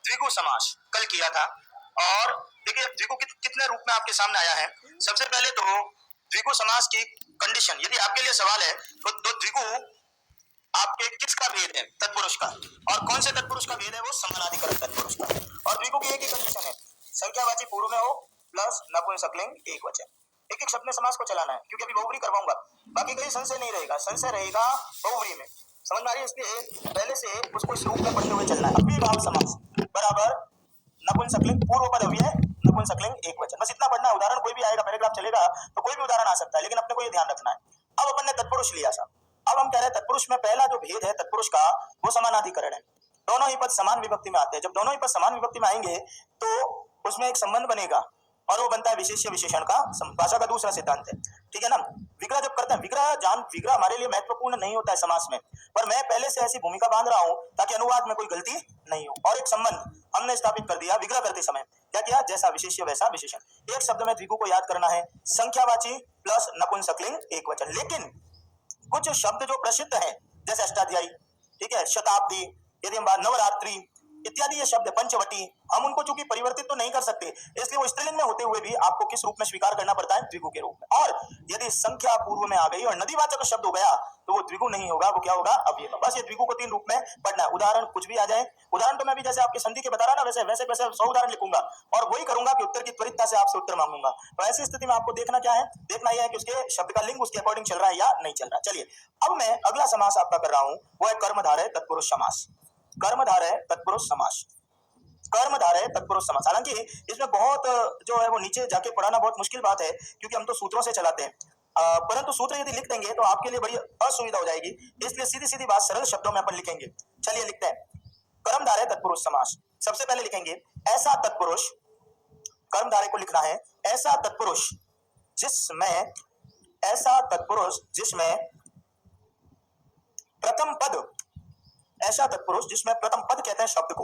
द्विगु समास कल किया था। और देखिए द्विगु कितने रूप में आपके सामने आया है। सबसे पहले तो द्विगु समास की कंडीशन, यदि आपके लिए सवाल है तो द्विगु आपके किसका भेद है, तत्पुरुष का, और कौन से तत्पुरुष का भेद है, वो समानाधिकरण तत्पुरुष का। और द्विगु की एक ही कंडीशन है, संख्यावाची पूर्व में हो प्लस नपुंसकलिंग एक वचन। एक एक शब्द में समास को चलाना है, क्योंकि अभी बहुब्री करवाऊंगा, बाकी कहीं संशय नहीं रहेगा, संशय रहेगा बहुब्री में, समझ में आ रही है। इसलिए पहले से उसको इस रूप में पढ़ते हुए चलना है। अव्ययीभाव समास बराबर नपुंसकलिंग पूर्व पद अव्यय नपुंसकलिंग एक वचन, बस इतना पढ़ना है। उदाहरण कोई भी आएगा, पैराग्राफ चलेगा तो कोई भी उदाहरण आ सकता है, लेकिन अपने को ये ध्यान रखना है। अब अपन ने तत्पुरुष लिया था, अब हम कह रहे हैं तत्पुरुष में पहला जो भेद है तत्पुरुष का, वो समानाधिकरण है। दोनों ही पद समान विभक्ति में आते हैं। जब दोनों ही पद समान विभक्ति में आएंगे तो उसमें एक संबंध बनेगा, और वो बनता है विशेष्य विशेषण का। भाषा का दूसरा सिद्धांत है, ठीक है ना। विग्रह जब करते हैं, विग्रह हमारे लिए महत्वपूर्ण नहीं होता है समास में, पर मैं पहले से ऐसी भूमिका बांध रहा हूं ताकि अनुवाद में कोई गलती नहीं हो। और एक संबंध हमने स्थापित कर दिया विग्रह करते समय, क्या किया, जैसा विशेष्य वैसा विशेषण। एक शब्द में द्विगु को याद करना है, संख्यावाची प्लस नपुंसकलिंग एक वचन। लेकिन कुछ शब्द जो प्रसिद्ध हैं, जैसे अष्टाध्यायी, ठीक है, शताब्दी, यदि हम नवरात्रि इत्यादि ये शब्द, पंचवटी, हम उनको चूंकि परिवर्तित तो नहीं कर सकते, इसलिए वो स्त्रीलिंग में होते हुए भी आपको किस रूप में स्वीकार करना पड़ता है, द्विगु के रूप में। और यदि संख्या पूर्व में आ गई और नदीवाचक शब्द हो गया तो वो द्विगु नहीं होगा, वो क्या होगा, अव्यय। बस ये द्विगु को तीन रूप में पढ़ना है। उदाहरण कुछ भी आ जाए, उदाहरण तो मैं भी जैसे आपके संधि के बता रहा ना, वैसे वैसे वैसे 100 उदाहरण लिखूंगा और वही करूंगा कि उत्तर की त्वरितता से आपसे उत्तर मांगूंगा। तो ऐसी स्थिति में आपको देखना क्या है, देखना यह है कि उसके शब्द का लिंग उसके अकॉर्डिंग चल रहा है या नहीं चल रहा। चलिए अब मैं अगला समास आपका कर रहा हूं, वो है कर्मधारय तत्पुरुष समास। कर्मधारय तत्पुरुष समास, कर्मधारय तत्पुरुष समास। हालांकि इसमें बहुत जो है वो नीचे जाके पढ़ाना बहुत मुश्किल बात है, क्योंकि हम तो सूत्रों से चलाते हैं। परंतु सूत्र यदि लिख देंगे तो आपके लिए बड़ी असुविधा हो जाएगी, इसलिए सीधी सीधी बात सरल शब्दों में अपन लिखेंगे। चलिए लिखते हैं कर्मधारय तत्पुरुष समास। सबसे पहले लिखेंगे ऐसा तत्पुरुष, कर्मधारय को लिखना है ऐसा तत्पुरुष जिसमें, ऐसा तत्पुरुष जिसमें प्रथम पद, ऐसा तत्पुरुष जिसमें प्रथम पद कहते हैं शब्द को।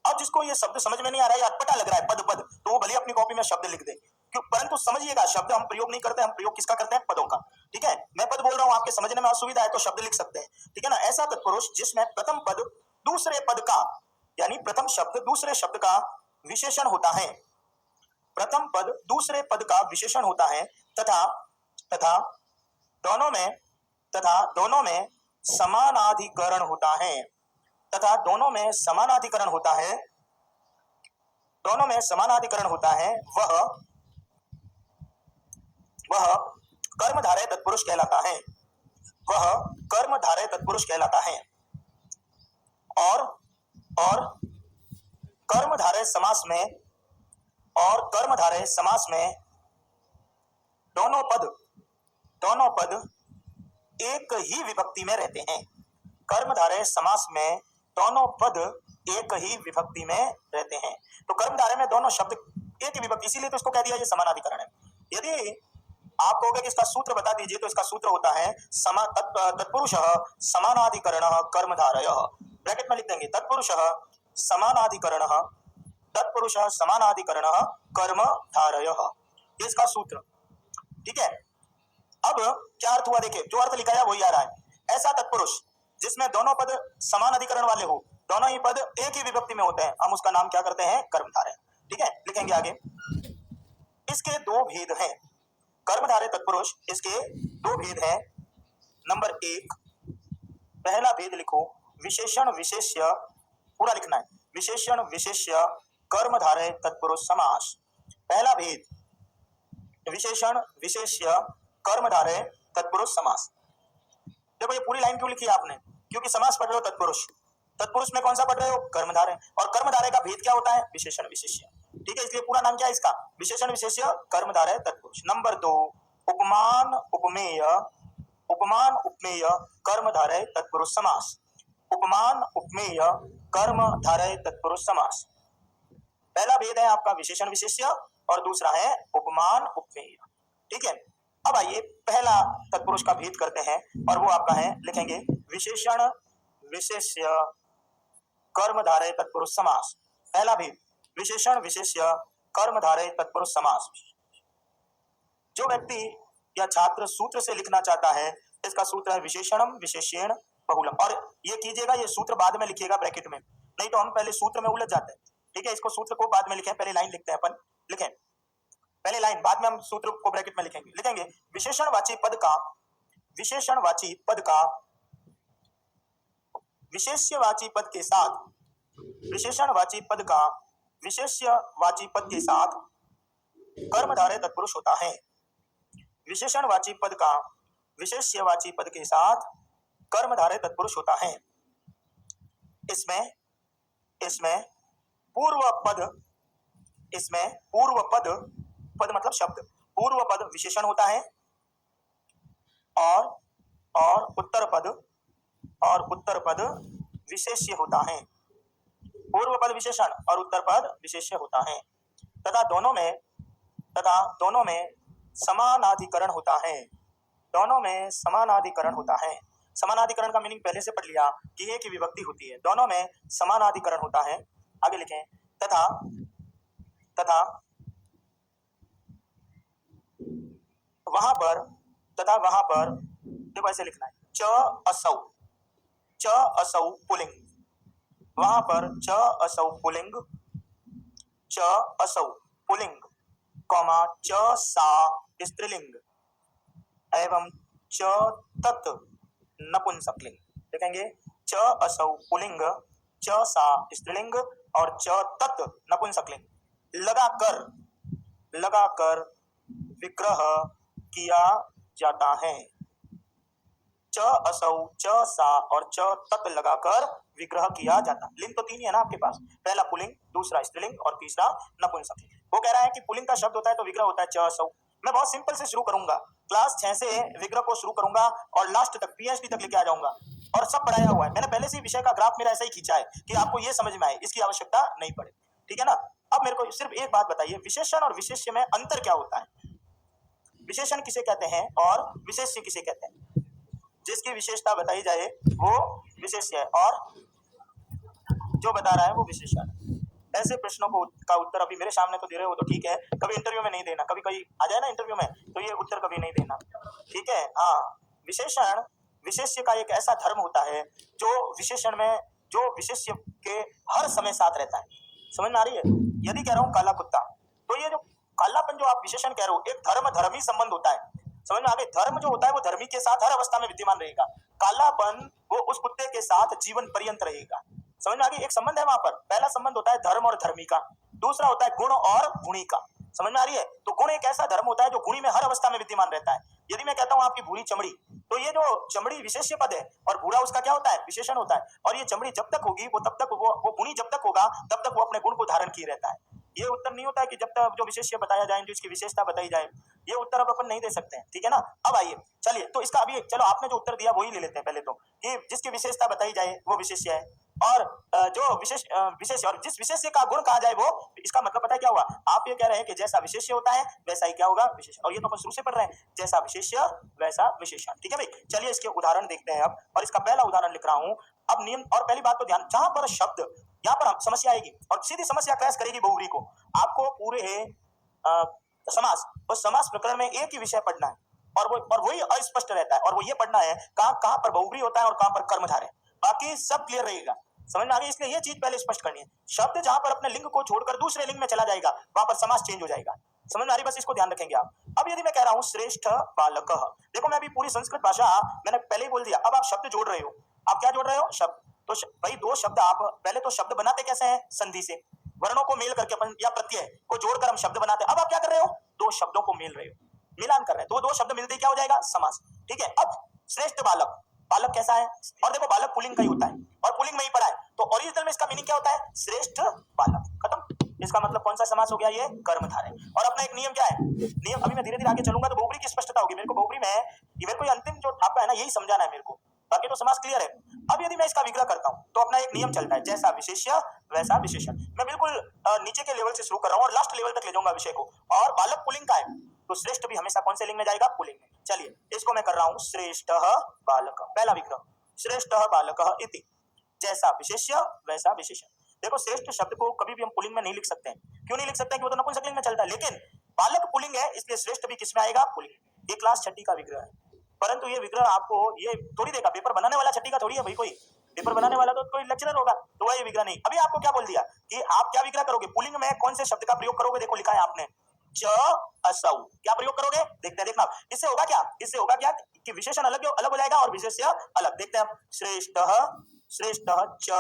अब जिसको ये शब्द समझ में नहीं आ रहा है, अटपटा लग रहा है पद पद, तो वो भले अपनी कॉपी में शब्द लिख दे, क्यों, परंतु समझिएगा शब्द हम प्रयोग नहीं करते, हम प्रयोग किसका करते हैं, पदों का। ठीक है, मैं पद बोल रहा हूं, आपके समझने में असुविधा है तो शब्द लिख सकते हैं, ठीक है ना। ऐसा तत्पुरुष जिसमें प्रथम पद दूसरे पद का, यानी प्रथम शब्द दूसरे शब्द का विशेषण होता है, प्रथम पद दूसरे पद का विशेषण होता है, तथा तथा दोनों में समानाधिकरण होता है, तथा दोनों में समानाधिकरण होता है, दोनों में समानाधिकरण होता है, वह कर्मधारय तत्पुरुष कहलाता है, वह कर्मधारय तत्पुरुष कहलाता है। और कर्मधारय समास में, और कर्मधारय समास में दोनों पद एक ही विभक्ति में रहते हैं। कर्मधारय समास में दोनों पद एक ही विभक्ति में रहते हैं। तो कर्मधारय में दोनों शब्द एक ही विभक्ति, इसीलिए तो इसको कह दिया ये समानाधिकरण है। यदि आप कहोगे कि इसका सूत्र बता दीजिए, तो इसका सूत्र होता है तत्पुरुष समानाधिकरण कर्मधारय। ब्रैकेट में लिख देंगे तत्पुरुष समानाधिकरण, तत्पुरुष समानाधिकरण कर्मधारय, ये इसका सूत्र। ठीक है, अब क्या अर्थ हुआ, देखिए जो अर्थ लिखा है वही आ रहा है। ऐसा तत्पुरुष जिसमें दोनों पद समान अधिकरण वाले हो, दोनों ही पद एक ही विभक्ति में होते हैं, हम उसका नाम क्या करते हैं, कर्मधारय। ठीक है, लिखेंगे आगे। इसके दो भेद हैं, कर्मधारय तत्पुरुष, इसके दो भेद हैं। नंबर एक, पहला भेद लिखो विशेषण विशेष्य, पूरा लिखना है, विशेषण विशेष्य कर्मधारय तत्पुरुष समास। पहला भेद विशेषण विशेष्य कर्मधारय तत्पुरुष समास। देखो ये पूरी लाइन क्यों लिखी आपने, क्योंकि समास पढ़ रहे हो तत्पुरुष, तत्पुरुष में कौन सा पढ़ रहे हो, कर्मधारय, और कर्मधारय का भेद क्या होता है, विशेषण विशेष्य। ठीक है, इसलिए पूरा नाम क्या है इसका, विशेषण विशेष्य कर्मधारय तत्पुरुष। नंबर दो, उपमान उपमेय, उपमान उपमेय कर्मधारय तत्पुरुष समास, उपमान उपमेय कर्मधारय तत्पुरुष समास। पहला भेद है आपका विशेषण विशेष्य और दूसरा है उपमान उपमेय। ठीक है, अब आइए पहला तत्पुरुष का भेद करते हैं, और वो आपका है, लिखेंगे विशेषण विशेष्य कर्मधारय तत्पुरुष समास। पहला भेद विशेषण विशेष्य कर्मधारय तत्पुरुष समास। जो व्यक्ति या छात्र सूत्र से लिखना चाहता है, इसका सूत्र है विशेषणम विशेष्येण बहुलम। और ये कीजिएगा, ये सूत्र बाद में लिखिएगा ब्रैकेट में, नहीं तो हम पहले सूत्र में उलझ जाते हैं। ठीक है, इसको सूत्र को बाद में लिखें, पहले लाइन लिखते हैं अपन, लिखें पहले लाइन, बाद में हम सूत्र को ब्रैकेट में लिखेंगे। लिखेंगे विशेषणवाची पद का विशेष्यवाची पद के साथ विशेषणवाची पद का विशेष्यवाची पद के साथ कर्मधारय तत्पुरुष होता है। विशेषणवाची पद का विशेष्यवाची पद के साथ कर्मधारय तत्पुरुष होता है। इसमें पूर्व पद मतलब शब्द, पूर्व पद विशेषण होता है और उत्तर पद विशेष्य होता है। पूर्व पद विशेषण और उत्तर पद विशेष्य होता है तथा दोनों में समानाधिकरण होता है। दोनों में समानाधिकरण होता है। समानाधिकरण का मीनिंग पहले से पढ़ लिया कि एक ही विभक्ति होती है। दोनों में समानाधिकरण होता है। आगे लिखें तथा वहां पर देखो ऐसे लिखना है, च असौ पुल्लिंग, वहां पर च असौ पुल्लिंग कॉमा च सा स्त्रीलिंग एवं च तत् नपुंसकलिंग। देखेंगे च असौ पुल्लिंग, च सा स्त्रीलिंग और च तत् नपुंसकलिंग लगाकर विग्रह किया जाता है। च असौ, च सा और च तत् लगाकर विग्रह किया जाता। लिंग तो तीन ही है ना आपके पास, पहला पुल्लिंग, दूसरा स्त्रीलिंग और तीसरा नपुंसकलिंग। वो कह रहा है कि पुल्लिंग का शब्द होता है तो विग्रह होता है च असौ। मैं बहुत सिंपल से शुरू करूंगा, क्लास 6 से विग्रह को शुरू करूंगा और लास्ट तक पीएचडी तक लेके आ जाऊंगा और सब पढ़ाया हुआ है। मैंने पहले से विषय का ग्राफ मेरा ऐसा ही खींचा है कि आपको ये समझ में आए, इसकी आवश्यकता नहीं पड़े, ठीक है ना। अब मेरे को सिर्फ एक बात बताइए, विशेषण और विशेष्य में अंतर क्या होता है? विशेषण किसे कहते हैं और विशेष्य किसे कहते हैं? जिसकी विशेषता बताई जाए वो विशेष्य है और जो बता रहा है वो विशेषण। ऐसे प्रश्नों का उत्तर अभी मेरे सामने तो दे रहे हो तो ठीक है, कभी इंटरव्यू में नहीं देना, कभी कोई आ जाए ना इंटरव्यू में तो ये उत्तर कभी नहीं देना, ठीक है। हाँ, विशेषण विशेष्य का एक ऐसा धर्म होता है जो विशेष्य के हर समय साथ रहता है। समझ में आ रही है? यदि कह रहा हूँ काला कुत्ता, तो ये जो कालापन जो आप विशेषण कह रहे हो, एक धर्मी संबंध होता है। समझ में आ गई? धर्म जो होता है वो धर्मी के साथ हर अवस्था में विद्यमान रहेगा, कालापन वो उस कुत्ते के साथ जीवन पर्यंत रहेगा। समझ में आ गई? एक संबंध है वहां पर। पहला संबंध होता है धर्म और धर्मी का, दूसरा होता है गुण और गुणी का। समझ में आ रही है? तो गुण एक ऐसा धर्म होता है जो गुणी में हर अवस्था में विद्यमान रहता है। यदि मैं कहता हूं आपकी भूरी चमड़ी, तो ये जो चमड़ी विशेष्य पद है और भूरा उसका क्या होता है? विशेषण होता है। और ये चमड़ी जब तक होगी वो तब तक वो गुणी जब तक होगा तब तक वो अपने गुण को धारण किए रहता है। ये उत्तर नहीं होता है कि जब तक जो विशेष्य बताया जाए, जो इसकी विशेषता बताई जाए, ये उत्तर अब अपन नहीं दे सकते हैं, ठीक है ना। अब आइए चलिए, तो इसका अभी चलो आपने जो उत्तर दिया वही ले लेते हैं पहले तो, कि जिसकी विशेषता बताई जाए वो विशेष्य है और जो विशेष और जिस विशेष्य का गुण कहा जाए वो, इसका मतलब पता है क्या हुआ? आप ये कह रहे हैं कि जैसा विशेष्य होता है वैसा ही क्या होगा? विशेषण। और ये तो अपन शुरू से पढ़ रहे हैं, जैसा विशेष्य वैसा विशेषण, ठीक है भाई। चलिए इसके उदाहरण देखते हैं अब, और इसका पहला उदाहरण लिख रहा हूं अब। नियम और पहली बात तो ध्यान, जहां पर शब्द, यहाँ पर समस्या आएगी और सीधी समस्या क्रैश करेगी बहुव्रीहि को। आपको पूरे समास और समास प्रकरण में एक ही विषय पढ़ना है और वही अस्पष्ट रहता है, और वो ये पढ़ना है कहां पर बहुव्रीहि होता है और कहां पर कर्मधारय है, बाकी सब क्लियर रहेगा। समझ में आ गई? इसलिए ये चीज पहले स्पष्ट करनी है। शब्द जहां पर अपने लिंग को छोड़कर दूसरे लिंग में चला जाएगा वहां पर समास चेंज हो जाएगा। समझ में आ रही? बस इसको ध्यान रखेंगे आप। अब यदि मैं कह रहा हूं श्रेष्ठ बालक, देखो मैं अभी पूरी संस्कृत भाषा मैंने पहले ही बोल दिया, अब आप शब्द जोड़ रहे हो। आप क्या जोड़ रहे हो? शब्द। तो भाई दो शब्द, आप पहले तो शब्द बनाते कैसे हैं? संधि से, वर्णों को मेल करके अपन या प्रत्यय को जोड़कर हम शब्द बनाते हैं। अब आप क्या कर रहे हो? दो शब्दों को मेल रहे हो, मिलान कर रहे हैं, तो दो शब्द मिलते क्या हो जाएगा? समास, ठीक है। अब श्रेष्ठ बालक, बालक कैसा है? और देखो बालक पुल्लिंग का ही होता है और पुल्लिंग में ही पढ़ा है, तो ओरिजिनल में इसका मीनिंग क्या होता है? श्रेष्ठ बालक, खत्म। इसका मतलब कौन सा समास हो गया? ये कर्मधारय। और अपना एक नियम क्या है? नियम अभी मैं धीरे धीरे आगे चलूंगा तो बहुव्रीहि की स्पष्टता होगी। मेरे को बहुव्रीहि में ये मेरे को अंतिम जो आपका है ना यही समझाना है मेरे को, बाकी तो समास क्लियर है। अब यदि मैं इसका विग्रह करता हूं तो अपना एक नियम चलता है, जैसा विशेष्य वैसा विशेषण। मैं बिल्कुल नीचे के लेवल से शुरू कर रहा हूं और लास्ट लेवल तक ले जाऊंगा विषय को। और बालक पुल्लिंग का है तो श्रेष्ठ भी हमेशा कौन से लिंग में जाएगा? पुल्लिंग में। चलिए इसको मैं कर रहा हूं, श्रेष्ठ बालक, पहला विग्रह, श्रेष्ठ बालक इति, जैसा विशेष्य वैसा विशेषण। देखो श्रेष्ठ शब्द को कभी भी हम पुल्लिंग में नहीं लिख सकते हैं। क्यों नहीं लिख सकते हैं? कि वो तो नपुंसकलिंग में चलता है, लेकिन बालक पुल्लिंग है इसलिए श्रेष्ठ भी किस में आएगा? पुल्लिंग। ये क्लास 6 का विग्रह है, परंतु ये विग्रह आपको ये थोड़ी देगा, पेपर बनाने वाला 6 का थोड़ी है भाई, कोई पेपर बनाने वाला तो कोई लेक्चरर होगा, तो वह ये विग्रह नहीं। अभी आपको क्या बोल दिया? कि आप क्या विग्रह करोगे, पुल्लिंग में कौन से शब्द का प्रयोग करोगे। देखो लिखा है आपने च असौ, क्या प्रयोग करोगे, देखते हैं, देखना इससे होगा क्या, इससे होगा क्या कि विशेषण अलग अलग हो जाएगा और विशेष्य अलग। देखते हैं श्रेष्ठ, श्रेष्ठ च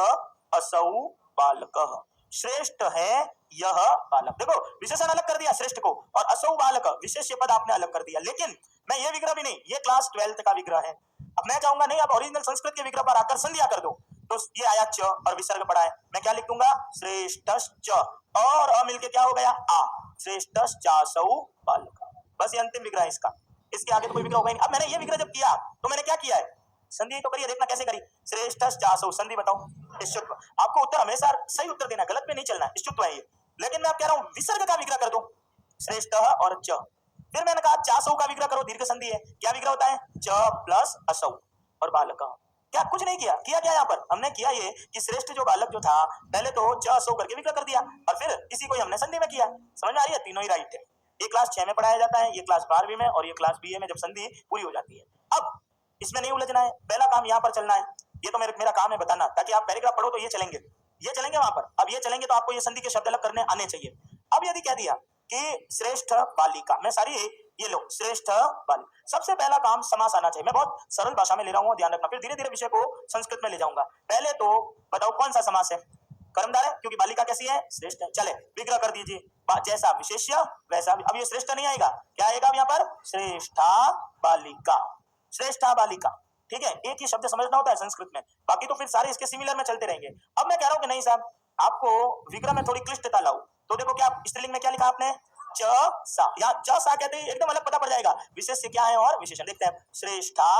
असौ बालकः, श्रेष्ठ है यह बालक। देखो विशेषण अलग कर दिया श्रेष्ठ को, और असौ बालक विशेष्य पद आपने अलग कर दिया। लेकिन मैं ये विग्रह भी नहीं, ये क्लास 12th का विग्रह है। अब मैं चाहूंगा नहीं आप ओरिजिनल संस्कृत के विग्रह पर आकर संध्या कर दो, तो ये आया च और विसर्ग पड़ा है, मैं क्या लिख दूंगा श्रेष्ठश्च, और अ मिलके क्या हो गया आ, श्रेष्ठश्चासौ बालक। बस ये अंतिम विग्रह है इसका, इसके आगे तो कोई विग्रह होगा नहीं। अब मैंने ये विग्रह जब किया तो मैंने क्या किया है, संधि तो करिए, देखना कैसे करी, श्रेष्ठश्चासौ संधि बताओ, इष्टुत्व। आपको उत्तर हमेशा सही उत्तर देना, गलत में नहीं चलना, इष्टुत्व है ये। लेकिन मैं आप कह रहा हूं विसर्ग का विग्रह कर दो, श्रेष्ठ और च। फिर मैंने कहा चासौ का विग्रह करो, दीर्घ संधि है, क्या विग्रह होता है च प्लस असौ और बालक। क्या कुछ नहीं किया, किया क्या यहाँ पर हमने किया ये कि श्रेष्ठ जो बालक जो था पहले तो च असौ करके विग्रह कर दिया, और फिर इसी को ही हमने संधि में किया। समझ में आ रही है, तीनों ही राइट है। ये क्लास 6 में पढ़ाया जाता है, ये क्लास 12वीं में, और ये क्लास BA में जब संधि पूरी हो जाती है। अब इसमें नहीं उलझना है, पहला काम यहाँ पर चलना है, ये तो मेरा काम है बताना, ताकि आप पैराग्राफ पढ़ो तो ये चलेंगे, ये चलेंगे वहां पर। अब ये चलेंगे तो आपको ये संधि के शब्द अलग करने आने चाहिए। अब यदि कह दिया कि श्रेष्ठ बालिका, मैं सारी ये लो श्रेष्ठ बालिका, सबसे पहला काम समास आना चाहिए। मैं बहुत सरल भाषा में ले रहा हूँ, ध्यान रखना, फिर धीरे धीरे विषय को संस्कृत में ले जाऊंगा। पहले तो बताओ कौन सा समास है, कर्मधार है, क्योंकि बालिका कैसी है श्रेष्ठ है। चले विग्रह कर दीजिए, जैसा विशेष्य वैसा। अब ये श्रेष्ठ नहीं आएगा, क्या आएगा यहाँ पर श्रेष्ठा बालिका, श्रेष्ठा बालिका। ठीक है, एक ही शब्द समझना होता है संस्कृत में, बाकी तो फिर सारे इसके सिमिलर में चलते रहेंगे। अब मैं कह रहा हूं कि नहीं साहब, आपको विग्रह में थोड़ी क्लिष्टता लाओ, तो देखो क्या स्त्रीलिंग में क्या लिखा आपने च सा, या च सा कहते ही एकदम अलग पता पड़ जाएगा विशेष से क्या है और विशेषण। देखते हैं श्रेष्ठा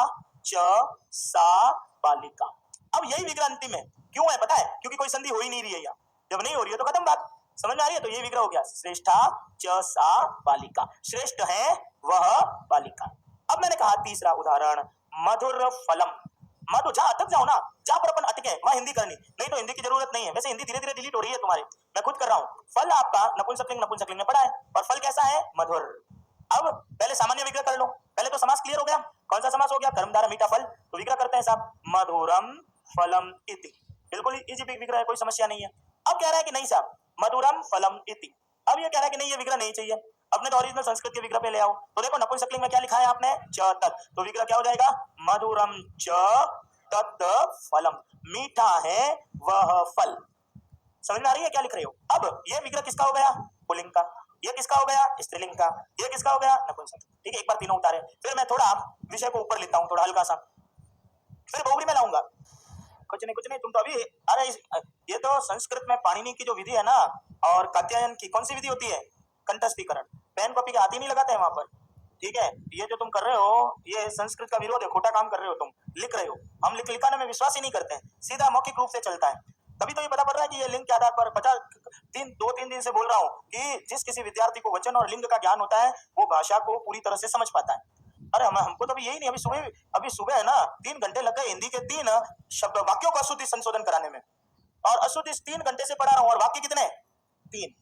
च सा बालिका। अब यही विग्रह अंतिम है, क्यों है पता है, क्योंकि कोई संधि हो ही नहीं रही है यहाँ, जब नहीं हो रही है तो खत्म बात। समझ में आ रही है, तो ये विग्रह हो गया श्रेष्ठा च सा बालिका, श्रेष्ठ है वह बालिका। अब मैंने कहा तीसरा उदाहरण मधुर फलम, मधु, जहां अटक जाओ ना, जहां पर अपन अटके वहां हिंदी करनी, नहीं तो हिंदी की जरूरत नहीं है। वैसे हिंदी धीरे धीरे डिलीट हो रही है तुम्हारी, मैं खुद कर रहा हूं। फल आपका नपुंसकलिंग में पड़ा है, और फल कैसा है मधुर। अब पहले सामान्य विग्रह कर लो, पहले तो समास क्लियर हो गया, कौन सा समास हो गया कर्मधारय मीठा फल, तो विग्रह करते हैं साहब मधुरम फलम इति, बिल्कुल इजी विग्रह है, कोई समस्या नहीं है। अब कह रहा है कि नहीं साहब मधुरम फलम इति, अब ये कह रहा है कि नहीं ये विग्रह नहीं चाहिए, अपने तो ओरिजिनल संस्कृत के विग्रह पे ले आओ। तो देखो नपुंसकलिंग में क्या लिखा है आपने च तत्, तो विग्रह क्या हो जाएगा मधुरम च तत् फलम, मीठा है वह फल। समझ में आ रही है क्या लिख रहे हो। अब ये विग्रह किसका हो गया पुल्लिंग का, ये किसका हो गया स्त्रीलिंग का, ये किसका हो गया नपुंसक। ठीक है, एक बार तीनों उतारे, फिर मैं थोड़ा विषय को ऊपर लेता हूँ, थोड़ा हल्का सा, फिर बहुब्री में लाऊंगा। कुछ नहीं तुम तो अभी, अरे ये तो संस्कृत में पाणिनि की जो विधि है ना, और कात्यायन की कौन सी विधि होती है कंठस्थीकरण, पेन कॉपी के हाथ ही नहीं लगाते हैं वहां पर। ठीक है, ये जो तुम कर रहे हो ये संस्कृत का विरोध है, खोटा काम कर रहे हो तुम, लिख रहे हो, हम लिखाने में विश्वास ही नहीं करते हैं, सीधा मौखिक रूप से चलता है। तभी तो ये पता पड़ रहा है कि ये लिंग के आधार पर 2-3 दिन से बोल रहा हूँ कि जिस किसी विद्यार्थी को वचन और लिंग का ज्ञान होता है वो भाषा को पूरी तरह से समझ पाता है। अरे हमको तो अभी यही नहीं, अभी सुबह है ना 3 घंटे लग गए हिंदी के 3 शब्द वाक्यों को अशुद्धि संशोधन कराने में, और अशुद्धि 3 घंटे से पढ़ा रहा हूँ, और वाक्य कितने 3,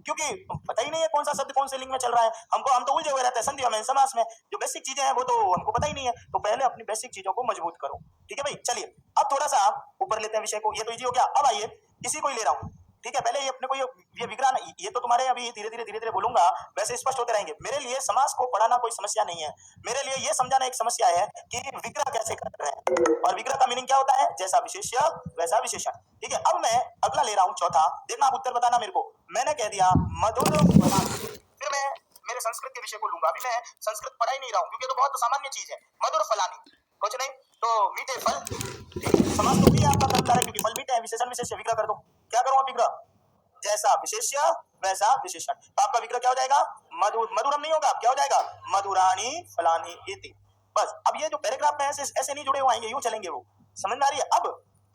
क्योंकि पता ही नहीं है कौन सा शब्द कौन से लिंग में चल रहा है। हम तो उलझे हुए रहते हैं संधियों में, समास में, जो बेसिक चीजें हैं वो तो हमको पता ही नहीं है। तो पहले अपनी बेसिक चीजों को मजबूत करो। ठीक है भाई, चलिए अब थोड़ा सा ऊपर लेते हैं विषय को, ये तो इजी हो गया। अब आइए इसी को ही ले रहा हूँ। ठीक है, पहले ये अपने को ये विग्रह, ये तो तुम्हारे अभी धीरे धीरे बोलूंगा, वैसे स्पष्ट होते रहेंगे। मेरे लिए समास को पढ़ाना कोई समस्या नहीं है, मेरे लिए ये समझाना एक समस्या है कि विग्रह कैसे कर रहे हैं, और विग्रह का मीनिंग क्या होता है, जैसा विशेष्य वैसा विशेषण। ठीक है, अब मैं अगला ले रहा हूँ चौथा, देखना आप उत्तर बताना मेरे को। मैंने कह दिया मधुर, फिर मैं मेरे संस्कृत के विषय को लूंगा। अभी मैं संस्कृत पढ़ा ही नहीं रहा हूँ क्योंकि तो बहुत सामान्य चीज है, मधुर फलानी, कुछ नहीं तो मीठे फल। समास तो भी आपका कर्मधारय है क्योंकि फल मीठे हैं, विशेषण विशेष्य, विग्रह कर दो। क्या करूँ आप विग्रह, जैसा विशेष्य वैसा विशेषण, तो आपका विग्रह क्या हो जाएगा मधुरम नहीं होगा, क्या हो जाएगा मधुरानी फलानी इति। बस, अब ये जो पैराग्राफ में ऐसे नहीं जुड़े हुए आएंगे, यूं चलेंगे वो, समझ में आ रही है।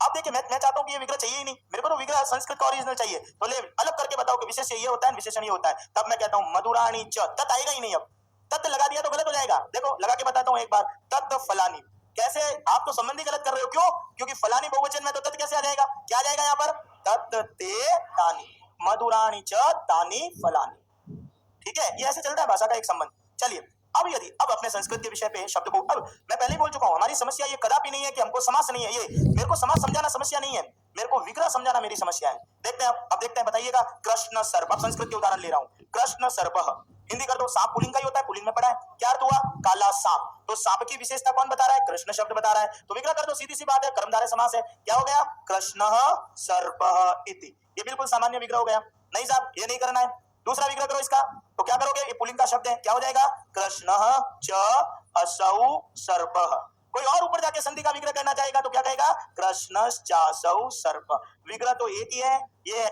अब देखिए मैं चाहता हूं कि ये विग्रह चाहिए ही नहीं, मेरे को तो विग्रह संस्कृत का ओरिजिनल चाहिए, तो ले अलग करके बताओ कि विशेष्य ये होता है विशेषण ये होता है। तब मैं कहता हूं मधुरानी च, तत् आएगा ही नहीं, अब तत् लगा दिया तो गलत हो जाएगा। देखो लगा के बताता हूं एक बार, तत् फलानी, कैसे आप तो संबंधी गलत कर रहे हो, क्यों, क्योंकि फलानी बहुवचन में तो तत् कैसे आ जाएगा, क्या आ जाएगा यहाँ पर तत् ते तानी, मधुरानी च तानी फलानी। ठीक है, ये ऐसे चलता है भाषा का एक संबंध। चलिए अब अपने संस्कृत के विषय पे शब्द को, अब मैं पहले ही बोल चुका हूं हमारी समस्या ये कदापि नहीं है कि हमको समास नहीं है, ये मेरे को समास समझाना समस्या नहीं है, मेरे को विग्रह समझाना मेरी समस्या है। देखते हैं अब देखते हैं, बताइएगा। कृष्ण सर्प, अब संस्कृत के उदाहरण ले रहा हूं। कृष्ण सर्प, हिंदी कर दो। सांप पुल्लिंग का ही होता है, पुल्लिंग में पढ़ा है। क्या अर्थ हुआ? काला सांप। तो सांप की विशेषता कौन बता रहा है? कृष्ण शब्द बता रहा है। तो विग्रह कर दो, सीधी सी बात है, कर्मधारय समास है। क्या हो गया? कृष्ण सर्प इति। ये बिल्कुल सामान्य विग्रह हो गया। नहीं साहब, ये नहीं करना है, दूसरा विग्रह करो इसका। तो क्या करोगे? ये पुल्लिंग का शब्द है, क्या हो जाएगा? कृष्ण च असौ सर्प। कोई और ऊपर जाके संधि का विग्रह करना चाहेगा तो क्या कहेगा? कृष्णश्चासौ सर्प। विग्रह तो एक ही है,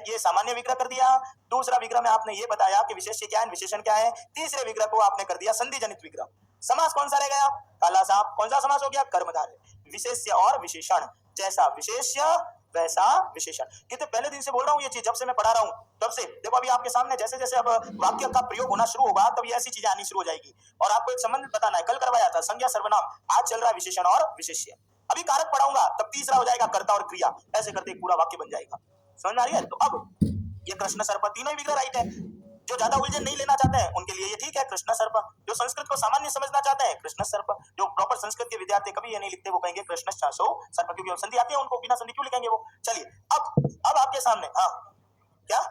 ये सामान्य विग्रह कर दिया। दूसरा विग्रह में आपने ये बताया कि विशेष्य क्या है, विशेषण क्या है। तीसरे विग्रह को आपने कर दिया संधि जनित विग्रह। समास कौन सा रह गया? काला सांप। कौन सा समास हो गया? कर्मधारय। विशेष्य और विशेषण, जैसा विशेष्य वैसा विशेषण। कितने पहले दिन से बोल रहा हूँ ये चीज, जब से मैं पढ़ा रहा हूँ तब से। देखो अभी आपके सामने जैसे जैसे अब वाक्य का प्रयोग होना शुरू होगा तब ये ऐसी चीजें आनी शुरू हो जाएगी। और आपको एक संबंध बताना है, कल करवाया था संज्ञा सर्वनाम, आज चल रहा है विशेषण और विशेष्य। अभी कारक पढ़ाऊंगा तब तीसरा हो जाएगा कर्ता और क्रिया, ऐसे करते एक पूरा वाक्य बन जाएगा। समझ में आ रही है? तो अब ये कृष्ण सर्प, तीनों ही विग्रह राइट है। जो ज्यादा उलझन नहीं लेना चाहते हैं उनके लिए ये ठीक है, कृष्ण सर्प। जो संस्कृत को सामान्य समझना चाहते हैं, कृष्ण सर्प। जो प्रॉपर संस्कृत के विद्यार्थी कभी ये नहीं लिखते, वो कहेंगे कृष्णश्चासौ सर्प, क्योंकि संधि आती है उनको, बिना संधि क्यों लिखेंगे वो। चलिए अब आपके सामने, हाँ क्या?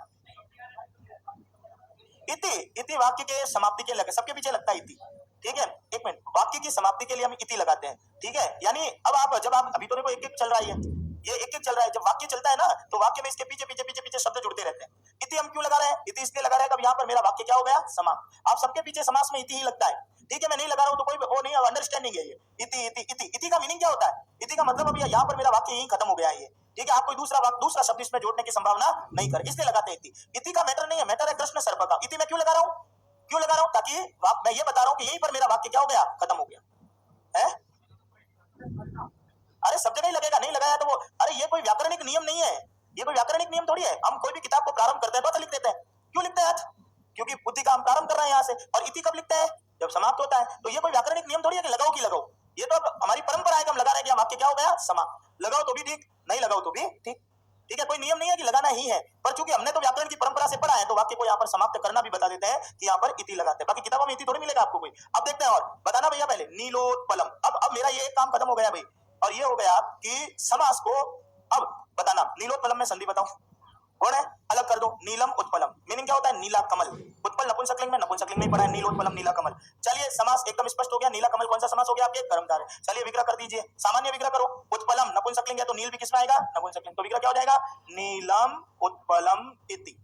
इति, इति वाक्य के समाप्ति के लगे, सबके पीछे लगता है इति, ठीक है। एक मिनट, वाक्य की समाप्ति के लिए हम इति लगाते हैं, ठीक है। यानी अब आप जब आप अभी तो देखो एक एक चल रहा है, ये एक एक चल रहा है। जब वाक्य चलता है ना तो वाक्य में इसके पीछे पीछे पीछे पीछे शब्द जुड़ते रहते हैं। इति हम क्यों लगा रहे हैं? इति इसलिए लगा रहे हैं कि अब यहाँ पर मेरा वाक्य क्या हो गया? समाप्त। आप सबके पीछे समास में इति ही लगता है, ठीक है। मैं नहीं लगा रहा हूं तो कोई वो नहीं, अंडरस्टैंडिंग है ये। इति इति इति, इति का मीनिंग क्या होता है? इति का मतलब अब यहाँ पर मेरा वाक्य यही खत्म हो गया है ये, ठीक है। आप कोई दूसरा शब्द इसमें जोड़ने की संभावना नहीं कर, इसलिए लगाते हैं इति। इति का मैटर नहीं है, मैटर है कृष्ण सर्प का। इति मैं क्यों लगा रहा हूँ? क्यों लगा रहा हूं? ताकि मैं ये बता रहा हूं कि यहीं पर मेरा वाक्य क्या हो गया? खत्म हो गया है। अरे सब जगह ही लगेगा, नहीं लगाया तो वो, अरे ये कोई व्याकरणिक नियम नहीं है, ये कोई व्याकरणिक नियम थोड़ी है। हम कोई भी किताब को प्रारंभ करते हैं तो लिख देते हैं। क्यों लिखते हैं आज? क्योंकि बुद्धि का हम प्रारंभ कर रहे हैं यहाँ से। और इति कब लिखते हैं? जब समाप्त होता है। तो ये कोई व्याकरणिक नियम थोड़ी है कि लगाओ की लगाओ, ये तो हमारी परंपरा है कि हम लगा रहे हैं कि वाक्य क्या हो गया? समाप्त। लगाओ तो भी ठीक, नहीं लगाओ तो भी ठीक, ठीक है। कोई नियम नहीं है कि लगाना ही है, पर चूंकि हमने तो व्याकरण की परंपरा से पढ़ा है तो वाक्य को यहाँ पर समाप्त करना भी बता देते हैं कि यहाँ पर इति लगाते हैं। बाकी किताबों में इति थोड़ी मिलेगा आपको कोई। अब देखते हैं और बताना भैया पहले नीलोत्पलम। अब मेरा ये काम खत्म हो गया भाई, और ये हो गया कि समास को अब बताना। नीलोत्पलम में संधि बताओ, कौन है? अलग कर दो। नीलम उत्पलम, मीनिंग क्या होता है? नीला कमल। उत्पल नपुंसकलिंग में, नपुंसकलिंग में पढ़ा है, नीलोत्पलम नीला कमल। चलिए समास एकदम स्पष्ट हो गया। नीला कमल कौन सा समास हो गया आपके? कर्मधारय। चलिए विग्रह कर दीजिए, सामान्य विग्रह करो। उत्पलम नपुंसकलिंग है तो नील भी किसमें आएगा? नपुंसकलिंग। तो विग्रह क्या हो जाएगा? नीलम उत्पलम इति।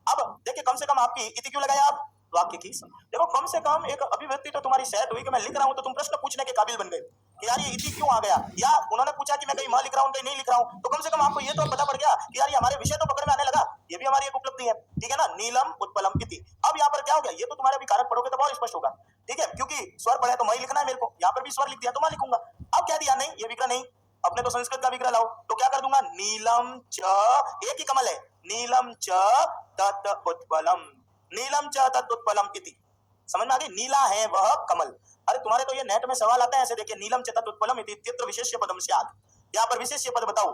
अब देखिए कम से कम आपकी इति क्यों लगाया आप? वाक्य की देखो, कम से कम एक अभिव्यक्ति तो तुम्हारी सेट हुई कि मैं लिख रहा हूं तो तुम प्रश्न पूछने के काबिल बन गए कि यार ये इति क्यों आ गया। या उन्होंने पूछा कि मैं कहीं मां लिख रहा हूं कहीं नहीं लिख रहा हूं, तो कम से कम आपको ये तो पता पड़ गया कि यार ये हमारे विषय तो पकड़ में आने लगा। ये भी हमारी एक उपलब्धि है, ठीक है ना। नीलम उत्पलम इति। अब यहाँ पर क्या हो गया? ये तो तुम्हारे अभी कारक पढ़ोगे तो बहुत स्पष्ट होगा, ठीक है। क्योंकि स्वर पढ़े तो मैं लिखना है मेरे को, यहाँ पर भी स्वर लिख दिया तो मैं लिखूंगा। अब क्या दिया? नहीं, ये विग्रह नहीं, अपने तो संस्कृत का विग्रह लाओ। तो क्या कर दूंगा? नीलम च, एक ही कमल है, नीलम च तत् उत्पलम, नीलम च तत् उत्पलम इति। समझ में आ गई? नीला है वह कमल। अरे तुम्हारे तो ये नेट में सवाल आता है ऐसे, देखिए नीलम च तत् उत्पलम इति इत्यत्र विशेष्य पदम स्यात्। यहाँ पर विशेष्य पद बताओ।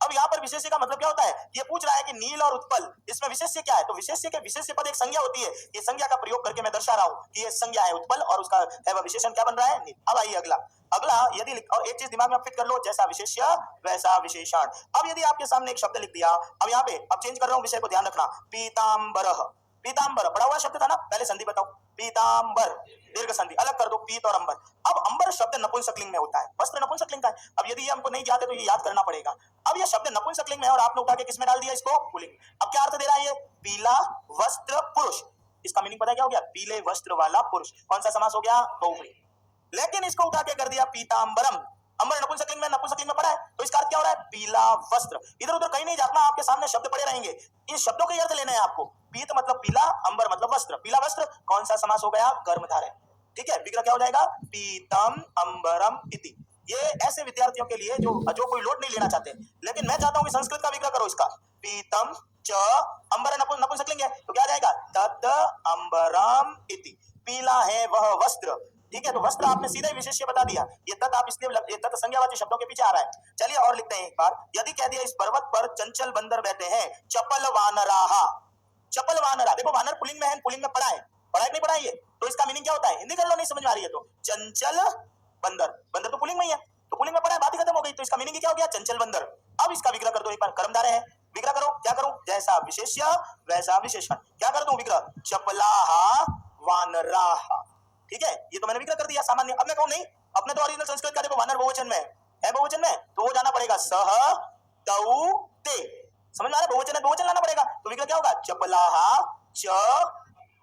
अब यहाँ पर विशेष्य का मतलब क्या होता है? ये पूछ रहा है कि नील और उत्पल, इसमें विशेष्य क्या है? तो विशेष्य के विशेष्य पद एक संज्ञा होती है, ये संज्ञा का प्रयोग करके मैं दर्शा रहा हूँ कि ये संज्ञा है उत्पल और उसका है वह विशेषण क्या बन रहा है? नील। अब आइए अगला यदि, और एक चीज दिमाग में फिट कर लो, जैसा विशेष्य वैसा विशेषण। अब यदि आपके सामने एक शब्द लिख दिया, अब यहाँ पे अब चेंज कर रहा हूँ विषय को, ध्यान रखना। पीताम्बरः, पीताम्बर पढ़ा हुआ शब्द था ना, पहले संधि बताओ। पीताम्बर दीर्घ संधि, अलग कर दो पीत और अंबर। अब अंबर शब्द नपुंसकलिंग में होता है, वस्त्र नपुंसकलिंग का है। अब यदि ये हमको नहीं याद है तो ये याद करना पड़ेगा। अब ये शब्द नपुंसकलिंग में है और आपने उठा के किसमें डाल दिया? इसको पुल्लिंग। अब क्या अर्थ दे रहा है ये? पीला वस्त्र पुरुष। इसका मीनिंग पता क्या हो गया? पीले वस्त्र वाला पुरुष। कौन सा समास हो गया? बहुव्रीहि। लेकिन इसको उठा के कर दिया पीताम्बरम। अंबर नपुंसकलिंग में पड़ा है, तो इसका अर्थ क्या हो रहा है? पीला वस्त्र। इधर उधर कहीं नहीं जाना, आपके सामने शब्द पड़े रहेंगे, इन शब्दों के अर्थ लेने हैं आपको। पीत मतलब पीला, अंबर मतलब वस्त्र। पीला वस्त्र कौन सा समास हो गया? कर्मधारय, ठीक है। विग्रह क्या हो जाएगा? पीतम अंबरम इति। ये ऐसे विद्यार्थियों के लिए जो कोई लोड नहीं लेना चाहते, लेकिन मैं चाहता हूं कि संस्कृत का विग्रह करो इसका। पीतम च अंबर नपुंसकलिंग है तो क्या जाएगा? तत् अंबरम इति। पीला है वह वस्त्र, ठीक है। तो वस्त्र आपने सीधे विशेष्य बता दिया, ये तत् आप इसलिए तत् संज्ञावाची शब्दों के पीछे आ रहा है। चलिए और लिखते हैं एक बार। यदि कह दिया इस पर्वत पर चंचल बंदर बैठे हैं, चपल वानराहा। चपल वानरा, देखो वानर पुल्लिंग में है, पुल्लिंग में पढ़ा है नहीं पढ़ा ये? तो इसका मीनिंग क्या होता है? हिंदी कर लो, नहीं समझ में आ रही है तो। चंचल बंदर, बंदर तो पुल्लिंग में ही है, तो पुलिंग में पड़ा है, बात ही खत्म हो गई। तो इसका मीनिंग क्या हो गया? चंचल बंदर। अब इसका विग्रह कर दो एक बार, कर्मधारय है, विग्रह करो। क्या करूं? जैसा विशेष्य वैसा विशेषण। क्या कर दूं विग्रह? चपलाहा वानराहा। ठीक है, ये तो मैंने विग्रह कर दिया सामान्य। अब मैं कहूं नहीं, अपने तो ओरिजिनल संस्कृत का देखो वानर बहुवचन में है बहुवचन में, तो वो जाना पड़ेगा सह तौ ते। समझ में आ रहा है? बहुवचन है, बहुवचन लाना पड़ेगा। तो विग्रह क्या होगा? चपलाहा च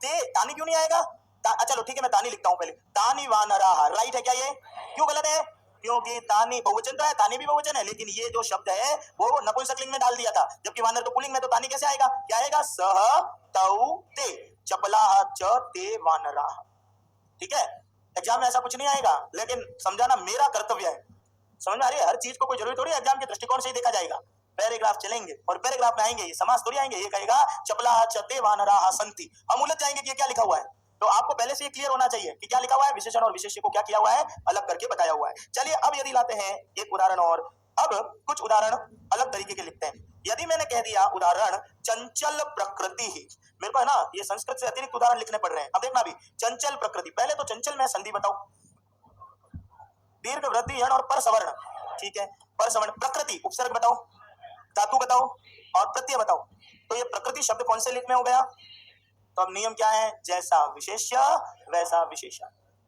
ते। तानी क्यों नहीं आएगा? चलो ठीक है, मैं तानी लिखता हूं पहले। तानी वानराहा, राइट है क्या ये? क्यों गलत है? क्योंकि तानी बहुवचन तो है, तानी भी बहुवचन है, लेकिन ये जो शब्द है वो नपुंसकलिंग में डाल दिया था, जबकि वानर तो पुल्लिंग में, तो तानी कैसे आएगा? क्या आएगा? सह तौ ते, चपलाहा च ते वानराहा। ठीक है, एग्जाम में ऐसा कुछ नहीं आएगा, लेकिन समझाना मेरा कर्तव्य है। समझ में आ रही है? हर चीज को कोई जरूरी थोड़ी एग्जाम के दृष्टिकोण से ही देखा जाएगा। पैराग्राफ चलेंगे और पैराग्राफ में आएंगे, ये समास थोड़ी आएंगे। ये कहेगा चपलाहा च ते वानराहा संति, हम उलझ जाएंगे कि ये क्या लिखा हुआ है। तो आपको पहले से ये क्लियर होना चाहिए कि क्या लिखा हुआ है, विशेषण और विशेष्य को क्या किया हुआ है, अलग करके बताया हुआ है। चलिए अब यदि लाते हैं एक उदाहरण और, अब कुछ उदाहरण अलग तरीके के लिखते हैं। यदि मैंने कह दिया उदाहरण चंचल प्रकृति ही, मेरे को है ना ये संस्कृत से अतिरिक्त उदाहरण लिखने पड़ रहे हैं। अब देखना भी, चंचल प्रकृति, पहले तो चंचल में संधि बताओ, दीर्घ वृद्धि यण और पर सवर्ण। ठीक है, पर सवर्ण। प्रकृति उपसर्ग बताओ, धातु बताओ और प्रत्यय बताओ। तो ये प्रकृति शब्द कौन से लिंग में हो गया? तो अब नियम क्या है? जैसा विशेष्य वैसा विशेषण।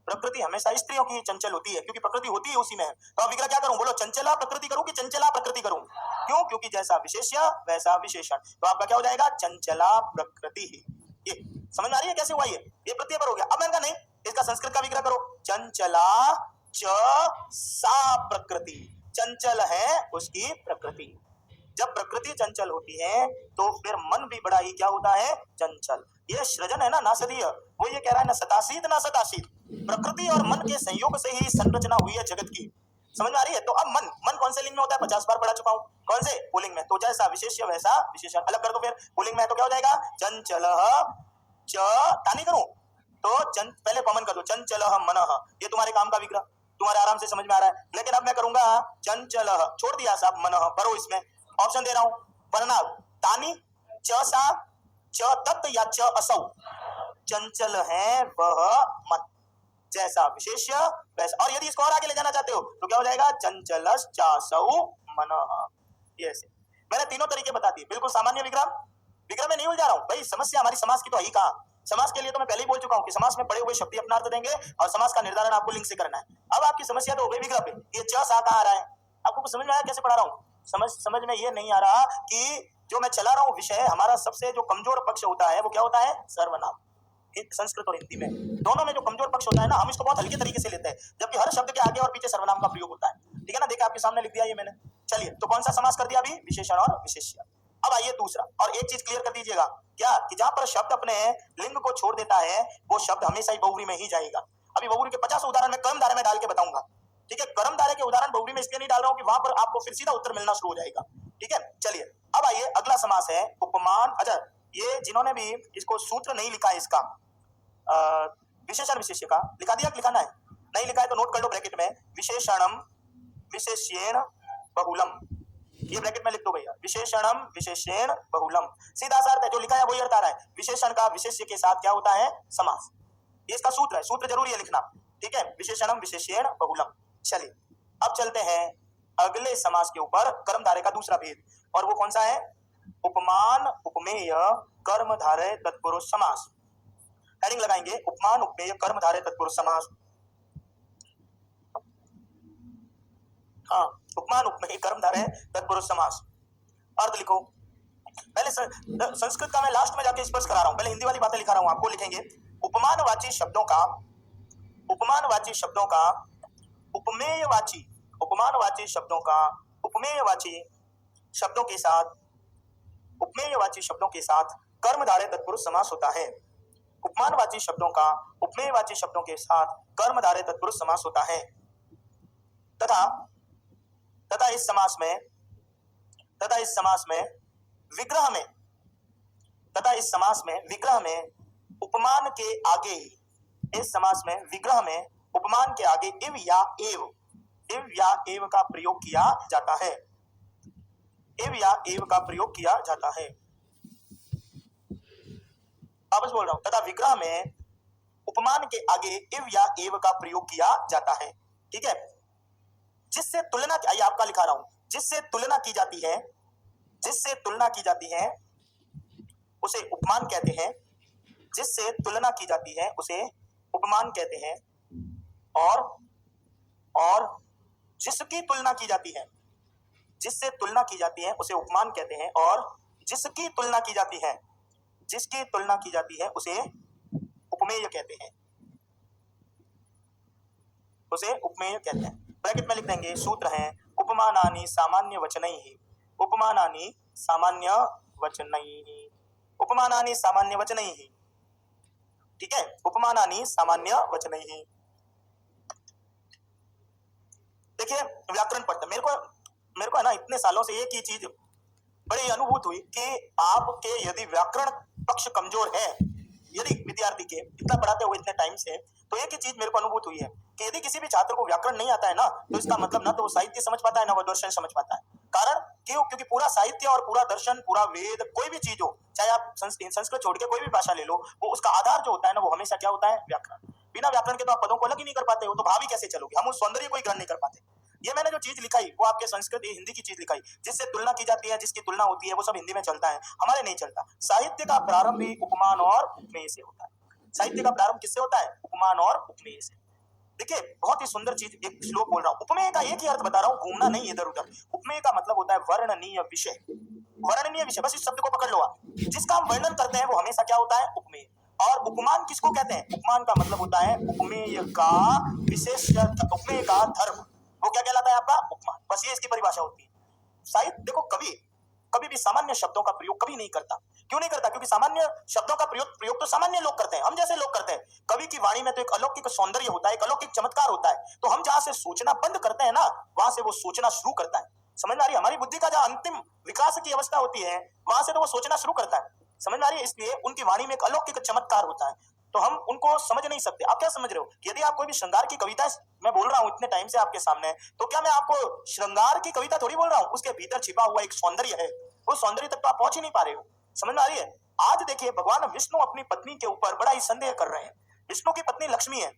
प्रकृति हमेशा स्त्रियों की चंचल होती है, क्योंकि प्रकृति होती है उसी में। तो अब विग्रह क्या करूं? बोलो, चंचला प्रकृति करूं कि चंचला प्रकृति करूं? क्यों? क्योंकि जैसा विशेष्य वैसा विशेषण। तो आपका क्या हो जाएगा? चंचला प्रकृति ही। ये समझ में आ रही है कैसे हुआ? ये प्रत्यय पर हो गया। अब मैंने कहा नहीं, इसका संस्कृत का विग्रह करो, चंचला च सा प्रकृति। चंचल है उसकी प्रकृति। जब प्रकृति चंचल होती है तो फिर मन भी बड़ा ही क्या होता है? चंचल। ये सृजन है ना नासदीय, वो ये कह रहा है ना सतासीत ना सतासीत, प्रकृति और मन के संयोग से ही संरचना हुई है जगत की। समझ में आ रही है? तो अब मन, मन कौन से लिंग में होता है? 50 बार पढ़ा चुका हूं। कौन से? पुल्लिंग में। तो जैसा विशेष्य वैसा विशेषण। अलग कर दो फिर, पुल्लिंग में तो क्या हो जाएगा? चंचल च, तानी करूं तो पहले कॉमन कर दो, चंचल मनः। ये तुम्हारे काम का विग्रह, तुम्हारे आराम से समझ में आ रहा है। लेकिन अब मैं करूंगा चंचल, छोड़ दिया साहब मनः, भरो इसमें। ऑप्शन दे रहा हूं, वरना तानी च सा च तत् या च असौ। चंचल है वह मन, जैसा विशेष्य वैसा। और यदि इसको और आगे ले जाना चाहते हो तो क्या हो जाएगा? चंचलस् चासौ मनः। ये ऐसे मैंने तीनों तरीके बता दिए, बिल्कुल सामान्य विग्रह। विग्रह में नहीं उलझा रहा हूं भाई, समस्या हमारी समास की तो ही कहा। समास के लिए तो मैं पहले ही बोल चुका हूं कि समास में पड़े हुए शब्द ही अपना अर्थ देंगे और समास का निर्धारण आपको लिंक से करना है। अब आपकी समस्या तो हो गई विग्रह पे, ये च सा कहां आ रहा है? आपको कुछ समझ में आया कैसे पढ़ा रहा हूं? समझ में ये नहीं आ रहा कि जो मैं चला रहा हूं विषय, हमारा सबसे जो कमजोर पक्ष होता है वो क्या होता है? सर्वनाम। संस्कृत और हिंदी में दोनों में जो कमजोर पक्ष होता है ना, हम इसको बहुत हल्के तरीके से लेते हैं, जबकि हर शब्द के आगे और पीछे सर्वनाम का प्रयोग होता है। ठीक है ना, देखिए आपके सामने लिख दिया ये मैंने। चलिए, तो कौन सा समास कर दिया अभी? विशेषण और विशेष्य। अब आइए दूसरा, और एक चीज क्लियर कर दीजिएगा, क्या कि जहां पर शब्द अपने लिंग को छोड़ देता है वो शब्द हमेशा ही बहुव्रीहि में ही जाएगा। अभी बहुव्रीहि के 50 उदाहरण में कर्मधारय में डाल के बताऊंगा। ठीक है, कर्मधारय के उदाहरण बहुव्रीहि में इसलिए नहीं डाल रहा हूं कि वहां पर आपको फिर सीधा उत्तर मिलना शुरू हो जाएगा। ठीक है, चलिए अब आइए अगला समास है उपमान। अच्छा, ये जिन्होंने भी इसको सूत्र नहीं लिखा है इसका विशेषण विशेष्य का, लिखा दिया? लिखाना है? नहीं लिखा है तो नोट कर लो ब्रैकेट में, विशेषणम विशेष्येण बहुलम। ये ब्रैकेट में लिख दो भैया, विशेषणम विशेष्येण बहुलम। सीधा सा अर्थ है, जो लिखा है वही अर्थ आ रहा है। विशेषण का विशेष्य के साथ क्या होता है? समास। ये इसका सूत्र है, सूत्र जरूरी है लिखना। ठीक है, विशेषणम विशेष्येण बहुलम। चलिए अब चलते हैं अगले समास के ऊपर, कर्मधारय का दूसरा भेद, और वो कौन सा है? उपमान उपमेय कर्मधारय तत्पुरुष समास। हेडिंग लगाएंगे, उपमान उपमेय कर्मधारय तत्पुरुष समास। हाँ, उपमान उपमेय कर्मधारय तत्पुरुष समास। अर्थ लिखो। पहले संस्कृत का मैं लास्ट में जाके स्पष्ट करा रहा हूं, पहले हिंदी वाली बातें लिखा रहा हूं आपको। लिखेंगे उपमानवाची शब्दों का, उपमानवाची शब्दों का उपमेयवाची, उपमानवाची शब्दों का उपमेयवाची शब्दों के साथ, उपमेयवाची शब्दों के साथ कर्मधारय तत्पुरुष समास होता है। उपमानवाची शब्दों का उपमेयवाची शब्दों के साथ कर्मधारय तत्पुरुष समास होता है। तथा इस समास में विग्रह में, तथा इस समास में विग्रह में उपमान के आगे, इस समास में विग्रह में उपमान के आगे इव या एव का प्रयोग किया जाता है। इव या एव का प्रयोग किया जाता है। वापस बोल रहा हूं, तथा विग्रह में उपमान के आगे इव या एव का प्रयोग किया जाता है। ठीक है, जिससे तुलना, आइए आपका लिखा रहा हूं, जिससे तुलना की जाती है, जिससे तुलना की जाती है उसे उपमान कहते हैं, जिससे तुलना की जाती है उसे उपमान कहते हैं, और जिसकी तुलना की जाती है, जिससे तुलना की जाती है उसे उपमान कहते हैं, और जिसकी तुलना की जाती है, जिसकी तुलना की जाती है उसे उपमेय कहते हैं, उसे उपमेय कहते हैं। ब्रैकेट में लिख देंगे, सूत्र है उपमानानि सामान्य वचनैहि, उपमानानि सामान्य वचनैहि, उपमानानि सामान्य वचनैहि, ठीक है, उपमानानि सामान्य वचनैहि। देखिए व्याकरण पढ़ते मेरे को है ना इतने सालों से एक ही चीज बड़ी अनुभूत हुई कि आपके यदि व्याकरण पक्ष कमजोर है, यदि विद्यार्थी के इतना पढ़ाते हुए इतने टाइम से, तो एक ही चीज मेरे को अनुभूत हुई है कि यदि किसी भी छात्र को व्याकरण नहीं आता है ना, तो इसका मतलब ना तो वो साहित्य समझ पाता है ना वो दर्शन समझ पाता है। कारण क्यों? क्योंकि पूरा साहित्य और पूरा दर्शन, पूरा वेद, कोई भी चीज हो, चाहे आप संस्कृत छोड़ के कोई भी भाषा ले लो, वो उसका आधार जो होता है ना वो हमेशा क्या होता है? व्याकरण। बिना व्याकरण के तो आप पदों को अलग ही नहीं कर पाते हो, तो भावी कैसे चलोगे? हम उस सौंदर्य को ही ग्रहण नहीं कर पाते। ये मैंने जो चीज लिखाई वो आपके संस्कृत हिंदी की चीज लिखाई, जिससे तुलना की जाती है, जिसकी तुलना होती है, वो सब हिंदी में चलता है, हमारे नहीं चलता। साहित्य का प्रारंभ भी उपमान और उपमेय से होता है। साहित्य का प्रारंभ किससे होता है? उपमान और उपमेय से। देखिए बहुत ही सुंदर चीज, एक श्लोक बोल रहा हूं, उपमेय का एक ही अर्थ बता रहा हूं, घूमना नहीं इधर उधर। उपमेय का मतलब होता है वर्णनीय विषय, वर्णनीय विषय, बस इस शब्द को पकड़ लो आप। जिसका हम वर्णन करते हैं वो हमेशा क्या होता है? उपमेय। और उपमान किसको कहते हैं? उपमान का मतलब होता है उपमेय का विशेष, उपमेय का धर्म, वो क्या कहलाता है आपका? उपमान। बस ये इसकी परिभाषा होती है। साहित्य देखो कभी भी सामान्य शब्दों का प्रयोग कभी नहीं करता। क्यों नहीं करता? क्योंकि सामान्य शब्दों का प्रयोग तो सामान्य लोग करते हैं, हम जैसे लोग करते हैं। कवि की वाणी में तो एक अलौकिक सौंदर्य होता है, एक अलौकिक चमत्कार होता है, तो हम जहां से सोचना बंद करते हैं ना, वहां से वो सोचना शुरू करता है। समझ आ रही है? हमारी बुद्धि का जहां अंतिम विकास की अवस्था होती है, वहां से तो वो सोचना शुरू करता है। समझ आ रही है? इसलिए उनकी वाणी में एक अलौकिक चमत्कार होता है, तो हम उनको समझ नहीं सकते। आप क्या समझ रहे हो कि यदि आप कोई भी श्रृंगार की कविता, मैं बोल रहा हूं इतने टाइम से आपके सामने, तो क्या मैं आपको श्रृंगार की कविता थोड़ी बोल रहा हूं? उसके भीतर छिपा हुआ एक सौंदर्य है, उस सौंदर्य तक तो आप पहुंच ही नहीं पा रहे हो। समझ में आ रही है? आज देखिए भगवान विष्णु अपनी पत्नी के ऊपर बड़ा ही संदेह कर रहे हैं। विष्णु की पत्नी लक्ष्मी है,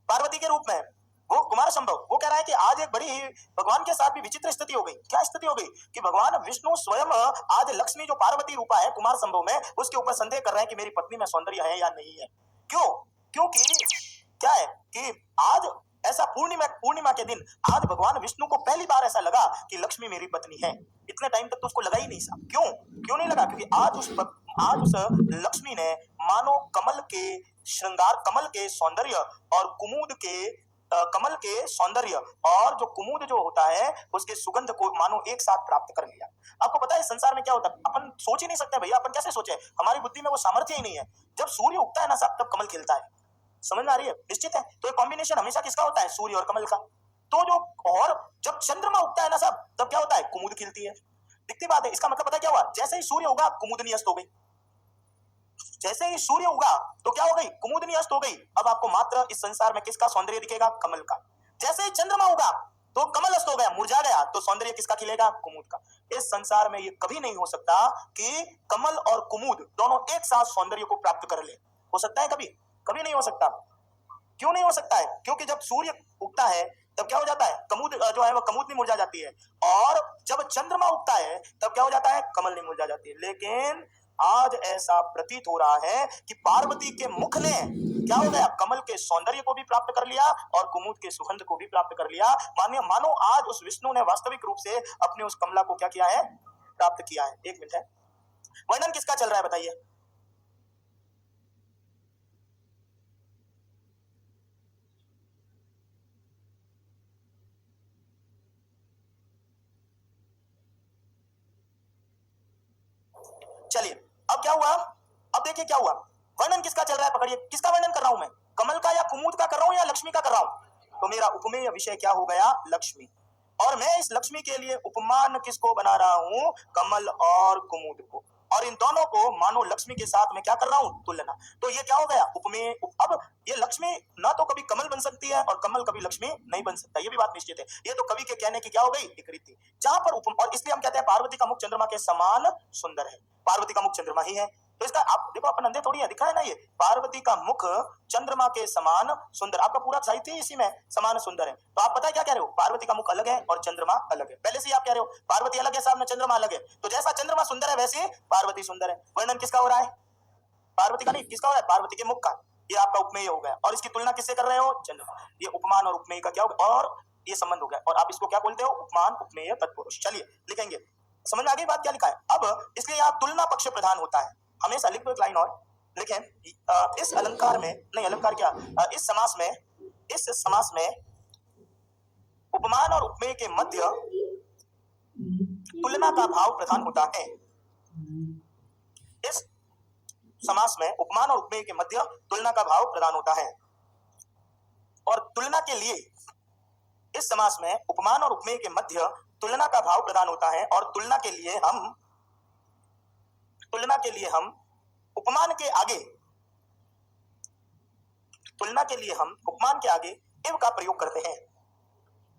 पार्वती के रूप में, वो कुमार संभव, वो कह रहा है कि आज एक बड़ी ही भगवान के साथ भी विचित्र स्थिति हो गई। क्या स्थिति हो गई? कि भगवान विष्णु स्वयं आज लक्ष्मी जो पार्वती रूपा है कुमार संभव में, उसके ऊपर संदेह कर रहे हैं कि मेरी पत्नी में सौंदर्य है या नहीं है। क्यों? क्योंकि क्या है कि आज ऐसा पूर्णिमा के दिन आज भगवान विष्णु को पहली बार ऐसा लगा कि लक्ष्मी मेरी पत्नी है। इतने टाइम तक तो उसको लगा ही नहीं साहब। क्यों नहीं लगा? क्योंकि आज उस लक्ष्मी ने मानो कमल के श्रृंगार, कमल के सौंदर्य और कुमुद के कमल के सौंदर्य और जो कुमुद जो होता है उसके सुगंध को मानो एक साथ प्राप्त कर लिया। आपको पता है संसार में क्या होता है? अपन सोच ही नहीं सकते भैया, अपन कैसे सोचे? हमारी बुद्धि में वो सामर्थ्य ही नहीं है। जब सूर्य उगता है ना साहब, तब कमल खिलता है। समझ में आ रही है? निश्चित है। तो एक कॉम्बिनेशन हमेशा किसका होता है? सूर्य और कमल का। तो जो, और जब चंद्रमा उगता है ना साहब, तब क्या होता है? कुमुद खिलती है। दिखती बात है। इसका मतलब पता क्या हुआ? जैसे ही सूर्य उगा कुमुदनी अस्त हो गई, जैसे ही सूर्य उगा तो क्या हो गई? कुमुदनी अस्त हो गई। अब आपको मात्र इस संसार में किसका सौंदर्य दिखेगा? कमल का। जैसे ही चंद्रमा उगा तो कमल अस्त हो गया, मुरझा गया, तो सौंदर्य किसका खिलेगा? कुमुद का। इस संसार में ये कभी नहीं हो सकता कि कमल और कुमुद दोनों एक साथ सौंदर्य को प्राप्त कर ले। हो सकता है? कभी कभी नहीं हो सकता। क्यों नहीं हो सकता है? क्योंकि जब सूर्य उगता है तब क्या हो जाता है? कमूद जो है वो कमूदनी मुरझा जाती है, और जब चंद्रमा उगता है तब क्या हो जाता है? कमलनी मुरझा जाती है। लेकिन आज ऐसा प्रतीत हो रहा है कि पार्वती के मुख ने क्या हो गया? कमल के सौंदर्य को भी प्राप्त कर लिया और कुमुद के सुगंध को भी प्राप्त कर लिया। मानो आज उस विष्णु ने वास्तविक रूप से अपने उस कमला को क्या किया है? प्राप्त किया है। एक मिनट है, वर्णन किसका चल रहा है बताइए? चलिए अब क्या हुआ? अब देखिए क्या हुआ। वर्णन किसका चल रहा है? पकड़िए, किसका वर्णन कर रहा हूं मैं? कमल का या कुमुद का कर रहा हूं या लक्ष्मी का कर रहा हूं? तो मेरा उपमेय विषय क्या हो गया? लक्ष्मी। और मैं इस लक्ष्मी के लिए उपमान किसको बना रहा हूं? कमल और कुमुद को। और इन दोनों को मानो लक्ष्मी के साथ मैं क्या कर रहा हूं? तुलना। तो ये क्या हो गया? उपमेय। अब ये लक्ष्मी ना तो कभी कमल बन सकती है और कमल कभी लक्ष्मी नहीं बन सकता, ये भी बात निश्चित है। ये तो कवि के कहने की क्या हो गई? एक रीति। जहां पर और इसलिए हम कहते हैं पार्वती का मुख चंद्रमा के समान सुंदर है। पार्वती का मुख चंद्रमा ही है, तो इसका आप देखो, अपन अंधे थोड़ी है, दिखा है ना ये पार्वती का मुख चंद्रमा के समान सुंदर, आपका पूरा साहित्य इसी में समान सुंदर है। तो आप पता है क्या कह रहे हो, पार्वती का मुख अलग है और चंद्रमा अलग है, पहले से ही आप कह रहे हो पार्वती अलग है, सामने चंद्रमा अलग है। तो जैसा चंद्रमा सुंदर है वैसे पार्वती सुंदर है। वर्णन किसका हो रहा है, पार्वती का नहीं, किसका हो रहा है, पार्वती के मुख का। ये आपका उपमेय हो गया, और इसकी तुलना किससे कर रहे हो, चंद्रमा। ये उपमान और उपमेय का क्या हो गया, और ये संबंध हो गया, और आप इसको क्या बोलते हो, उपमान उपमेय तत्पुरुष। चलिए लिखेंगे, समझ में आ गई बात क्या लिखा है। अब इसलिए यहाँ तुलना पक्ष प्रधान होता है, हमेशा लिख दो एक लाइन और लिखें, इस अलंकार में नहीं, अलंकार क्या, इस समास में उपमान और उपमेय के मध्य तुलना का भाव प्रधान होता है। इस समास में उपमान और उपमेय के मध्य तुलना का भाव प्रदान होता है, और तुलना के लिए इस समास में उपमान और उपमेय के मध्य तुलना का भाव प्रदान होता है, और तुलना के लिए हम उपमान के आगे इव का प्रयोग करते हैं।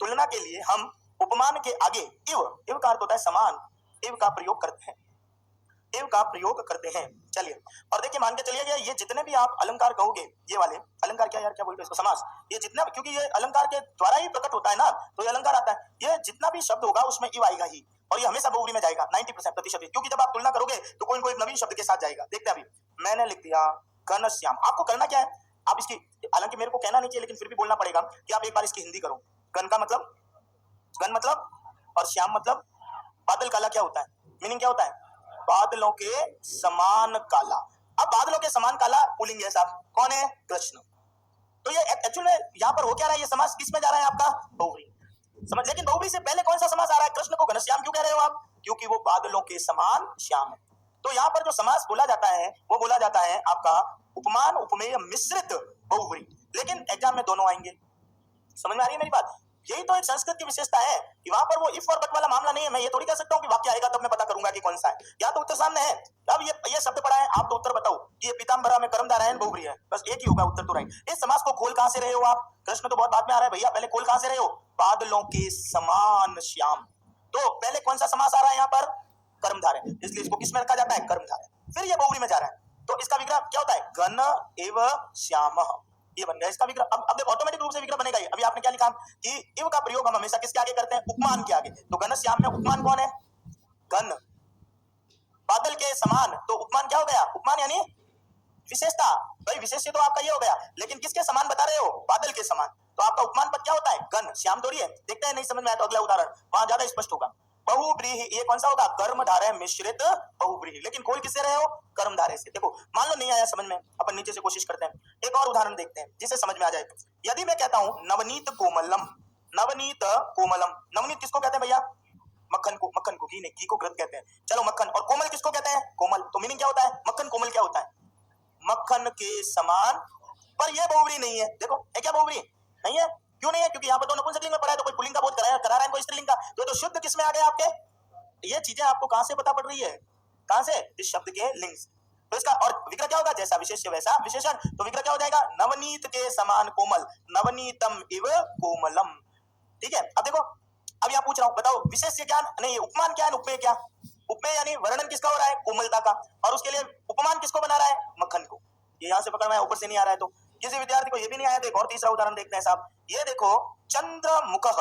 तुलना के लिए हम उपमान के आगे इव का अर्थ होता है समान, इव का प्रयोग करते हैं। चलिए, और देखिए मान के चलिए, ये जितने भी आप अलंकार कहोगे, ये वाले अलंकार क्या यार, क्या बोलते हैं इसको, समास, ये जितना, क्योंकि ये अलंकार के द्वारा ही प्रकट होता है ना, तो ये अलंकार आता है, ये जितना भी शब्द होगा उसमें इव आएगा ही, और ये हमेशा बहुव्रीहि में जाएगा 90% क्योंकि जब आप तुलना करोगे तो कोई कोई नवीन शब्द के साथ जाएगा। देखते हैं, अभी मैंने लिख दिया घनश्याम, आपको करना क्या है, आप इसकी, हालांकि मेरे को कहना नहीं चाहिए लेकिन फिर भी बोलना पड़ेगा कि आप एक बार इसकी हिंदी करो। घन का मतलब, घन मतलब, और श्याम मतलब, बादल काला क्या होता है, मीनिंग क्या होता है, बादलों के समान काला। अब बादलों के समान काला पुल्लिंग है साहब, कौन है, कृष्ण। तो ये एक्चुअल में यहाँ पर हो क्या रहा है, ये समास किस में जा रहा है आपका, बहुव्रीहि, समझ। लेकिन बहुव्रीहि से पहले कौन सा समास आ रहा है, कृष्ण को घनश्याम क्यों कह रहे हो आप, क्योंकि वो बादलों के समान श्याम है। तो यहाँ पर जो समास बोला जाता है वो बोला जाता है आपका उपमान उपमेय मिश्रित बहुव्रीहि, लेकिन एग्जाम में दोनों आएंगे। समझ में आ रही है मेरी बात। यही तो एक संस्कृत की विशेषता है कि वहां पर वो इफ और बट वाला मामला नहीं है। मैं ये थोड़ी कह सकता हूँ कि वाक्य आएगा तब मैं पता करूंगा कि कौन सा है, या तो उत्तर सामने है। अब ये शब्द पढ़ा है, आप तो उत्तर बताओ कि ये पीताम्बरा में कर्मधारयण बहुव्रीहि है, बस एक ही होगा उत्तर तो राइट। इस समास को खोल कहां से रहे हो आप, कृष्ण तो बहुत बाद में आ रहा है भैया, पहले खोल कहां से रहे हो, बादलों के समान श्याम। तो पहले कौन सा समास आ रहा है यहाँ पर, कर्मधारय, इसलिए इसको किस में रखा जाता है, कर्मधारय। फिर ये बहुव्रीहि में जा रहा है, तो इसका विग्रह क्या होता है, घन एव श्याम, ये बन गया इसका विग्रह। अब देखो ऑटोमेटिक रूप से विग्रह बनेगा। अभी आपने क्या लिखा कि इव का प्रयोग हम हमेशा किसके आगे करते हैं, उपमान के आगे। तो घनश्याम में उपमान कौन है, घन, बादल के समान, तो उपमान क्या हो गया, उपमान यानी विशेषता, भाई विशेष्य तो आपका ये हो गया, लेकिन किसके समान बता रहे हो, बादल के समान। तो आपका उपमान पद क्या होता है, घन, श्याम थोड़ी है। देखते हैं नहीं समझ में आया तो अगला उदाहरण, वहां ज्यादा स्पष्ट होगा। बहुव्रीहि, ये कौन सा होगा, कर्मधारय मिश्रित बहुव्रीहि, लेकिन खोल किससे रहे हो, कर्मधारय से। देखो मान लो नहीं आया समझ में, अपन नीचे से कोशिश करते हैं, एक और उदाहरण देखते हैं जिससे समझ में आ जाए। यदि मैं कहता हूं नवनीत कोमलम, नवनीत कोमलम, नवनीत किसको कहते हैं भैया, मक्खन को, मक्खन को, घी नहीं, घी को घृत कहते हैं, चलो मक्खन। और कोमल किसको कहते हैं, कोमल। तो मीनिंग क्या होता है, मक्खन कोमल क्या होता है, मक्खन के समान। पर यह बहुव्रीहि नहीं है, देखो है क्या बहुव्रीहि नहीं है, क्यों नहीं है, क्योंकि यहाँ पर तो नपुंसकलिंग में पढ़ा है, तो कोई पुल्लिंग का बोध करा रहा है, कोई स्त्रीलिंग का, तो शुद्ध किसमें आ गए आपके। ये चीजें आपको कहां से पता पड़ रही है, कहां से, इस शब्द के लिंग से। तो इसका और विग्रह क्या होगा, जैसा विशेष्य वैसा विशेषण। तो विग्रह क्या हो जाएगा, नवनीत के समान कोमल, नवनीतम इव कोमलम। ठीक है, अब देखो, अब यहाँ पूछ रहा हूं, बताओ विशेष्य क्या नहीं, उपमान क्या है, उपमेय क्या। उपमेय यानी वर्णन किसका हो रहा है, कोमलता का, और उसके लिए उपमान किसको बना रहा है, मक्खन को। ये यहाँ से पकड़ में आया, ऊपर से नहीं आ रहा है। तो किसी विद्यार्थी को ये भी नहीं आया तो एक और तीसरा उदाहरण देखते हैं साहब। ये देखो चंद्रमुखः,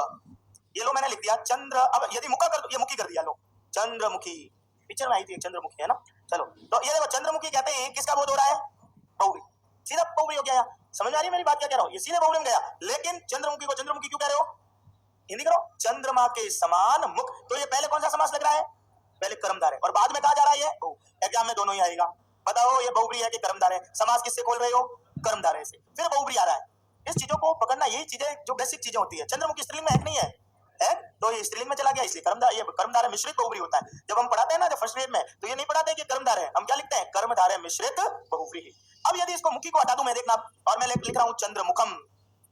ये लो मैंने लिख दिया चंद्र, अब यदि मुखा कर, ये मुखी कर दिया, लो चंद्रमुखी, पिक्चर में आई थी चंद्रमुखी है ना। चलो तो ये देखो चंद्रमुखी कहते हैं, किसका बोध हो रहा है, बहुव्रीहि, सीधा बहुव्रीहि हो गया। समझ में आ रही है मेरी बात क्या कह रहा हूँ, ये सीधे बहुव्रीहि में गया। लेकिन चंद्रमुखी को चंद्रमुखी क्यों कह रहे हो, हिंदी करो, चंद्रमा के समान मुख। तो ये पहले कौन सा समास लग रहा है, पहले कर्मधारय, और बाद में कहा जा रहा है ये, एग्जाम में दोनों ही आएगा। बताओ ये बहुव्रीहि है कि कर्मधारय, समास किससे खोल रहे हो, कर्मधारय से, फिर बहुव्रीहि आ रहा है। इस चीजों को पकड़ना, यही चीजें जो बेसिक चीजें होती है। चंद्रमुखी स्त्रीलिंग में है नहीं है, है तो ये स्त्रीलिंग में चला गया, इसलिए कर्मधारय, ये कर्मधारय मिश्रित बहुव्रीहि होता है। जब हम पढ़ाते हैं ना, जब फर्स्ट ग्रेड में, तो ये नहीं पढ़ाते कि कर्मधारय, हम क्या लिखते हैं, कर्मधारय मिश्रित बहुव्रीहि। अब यदि इसको मुखी को हटा दूं मैं, देखना, और मैं लिख रहा हूं चंद्रमुखम,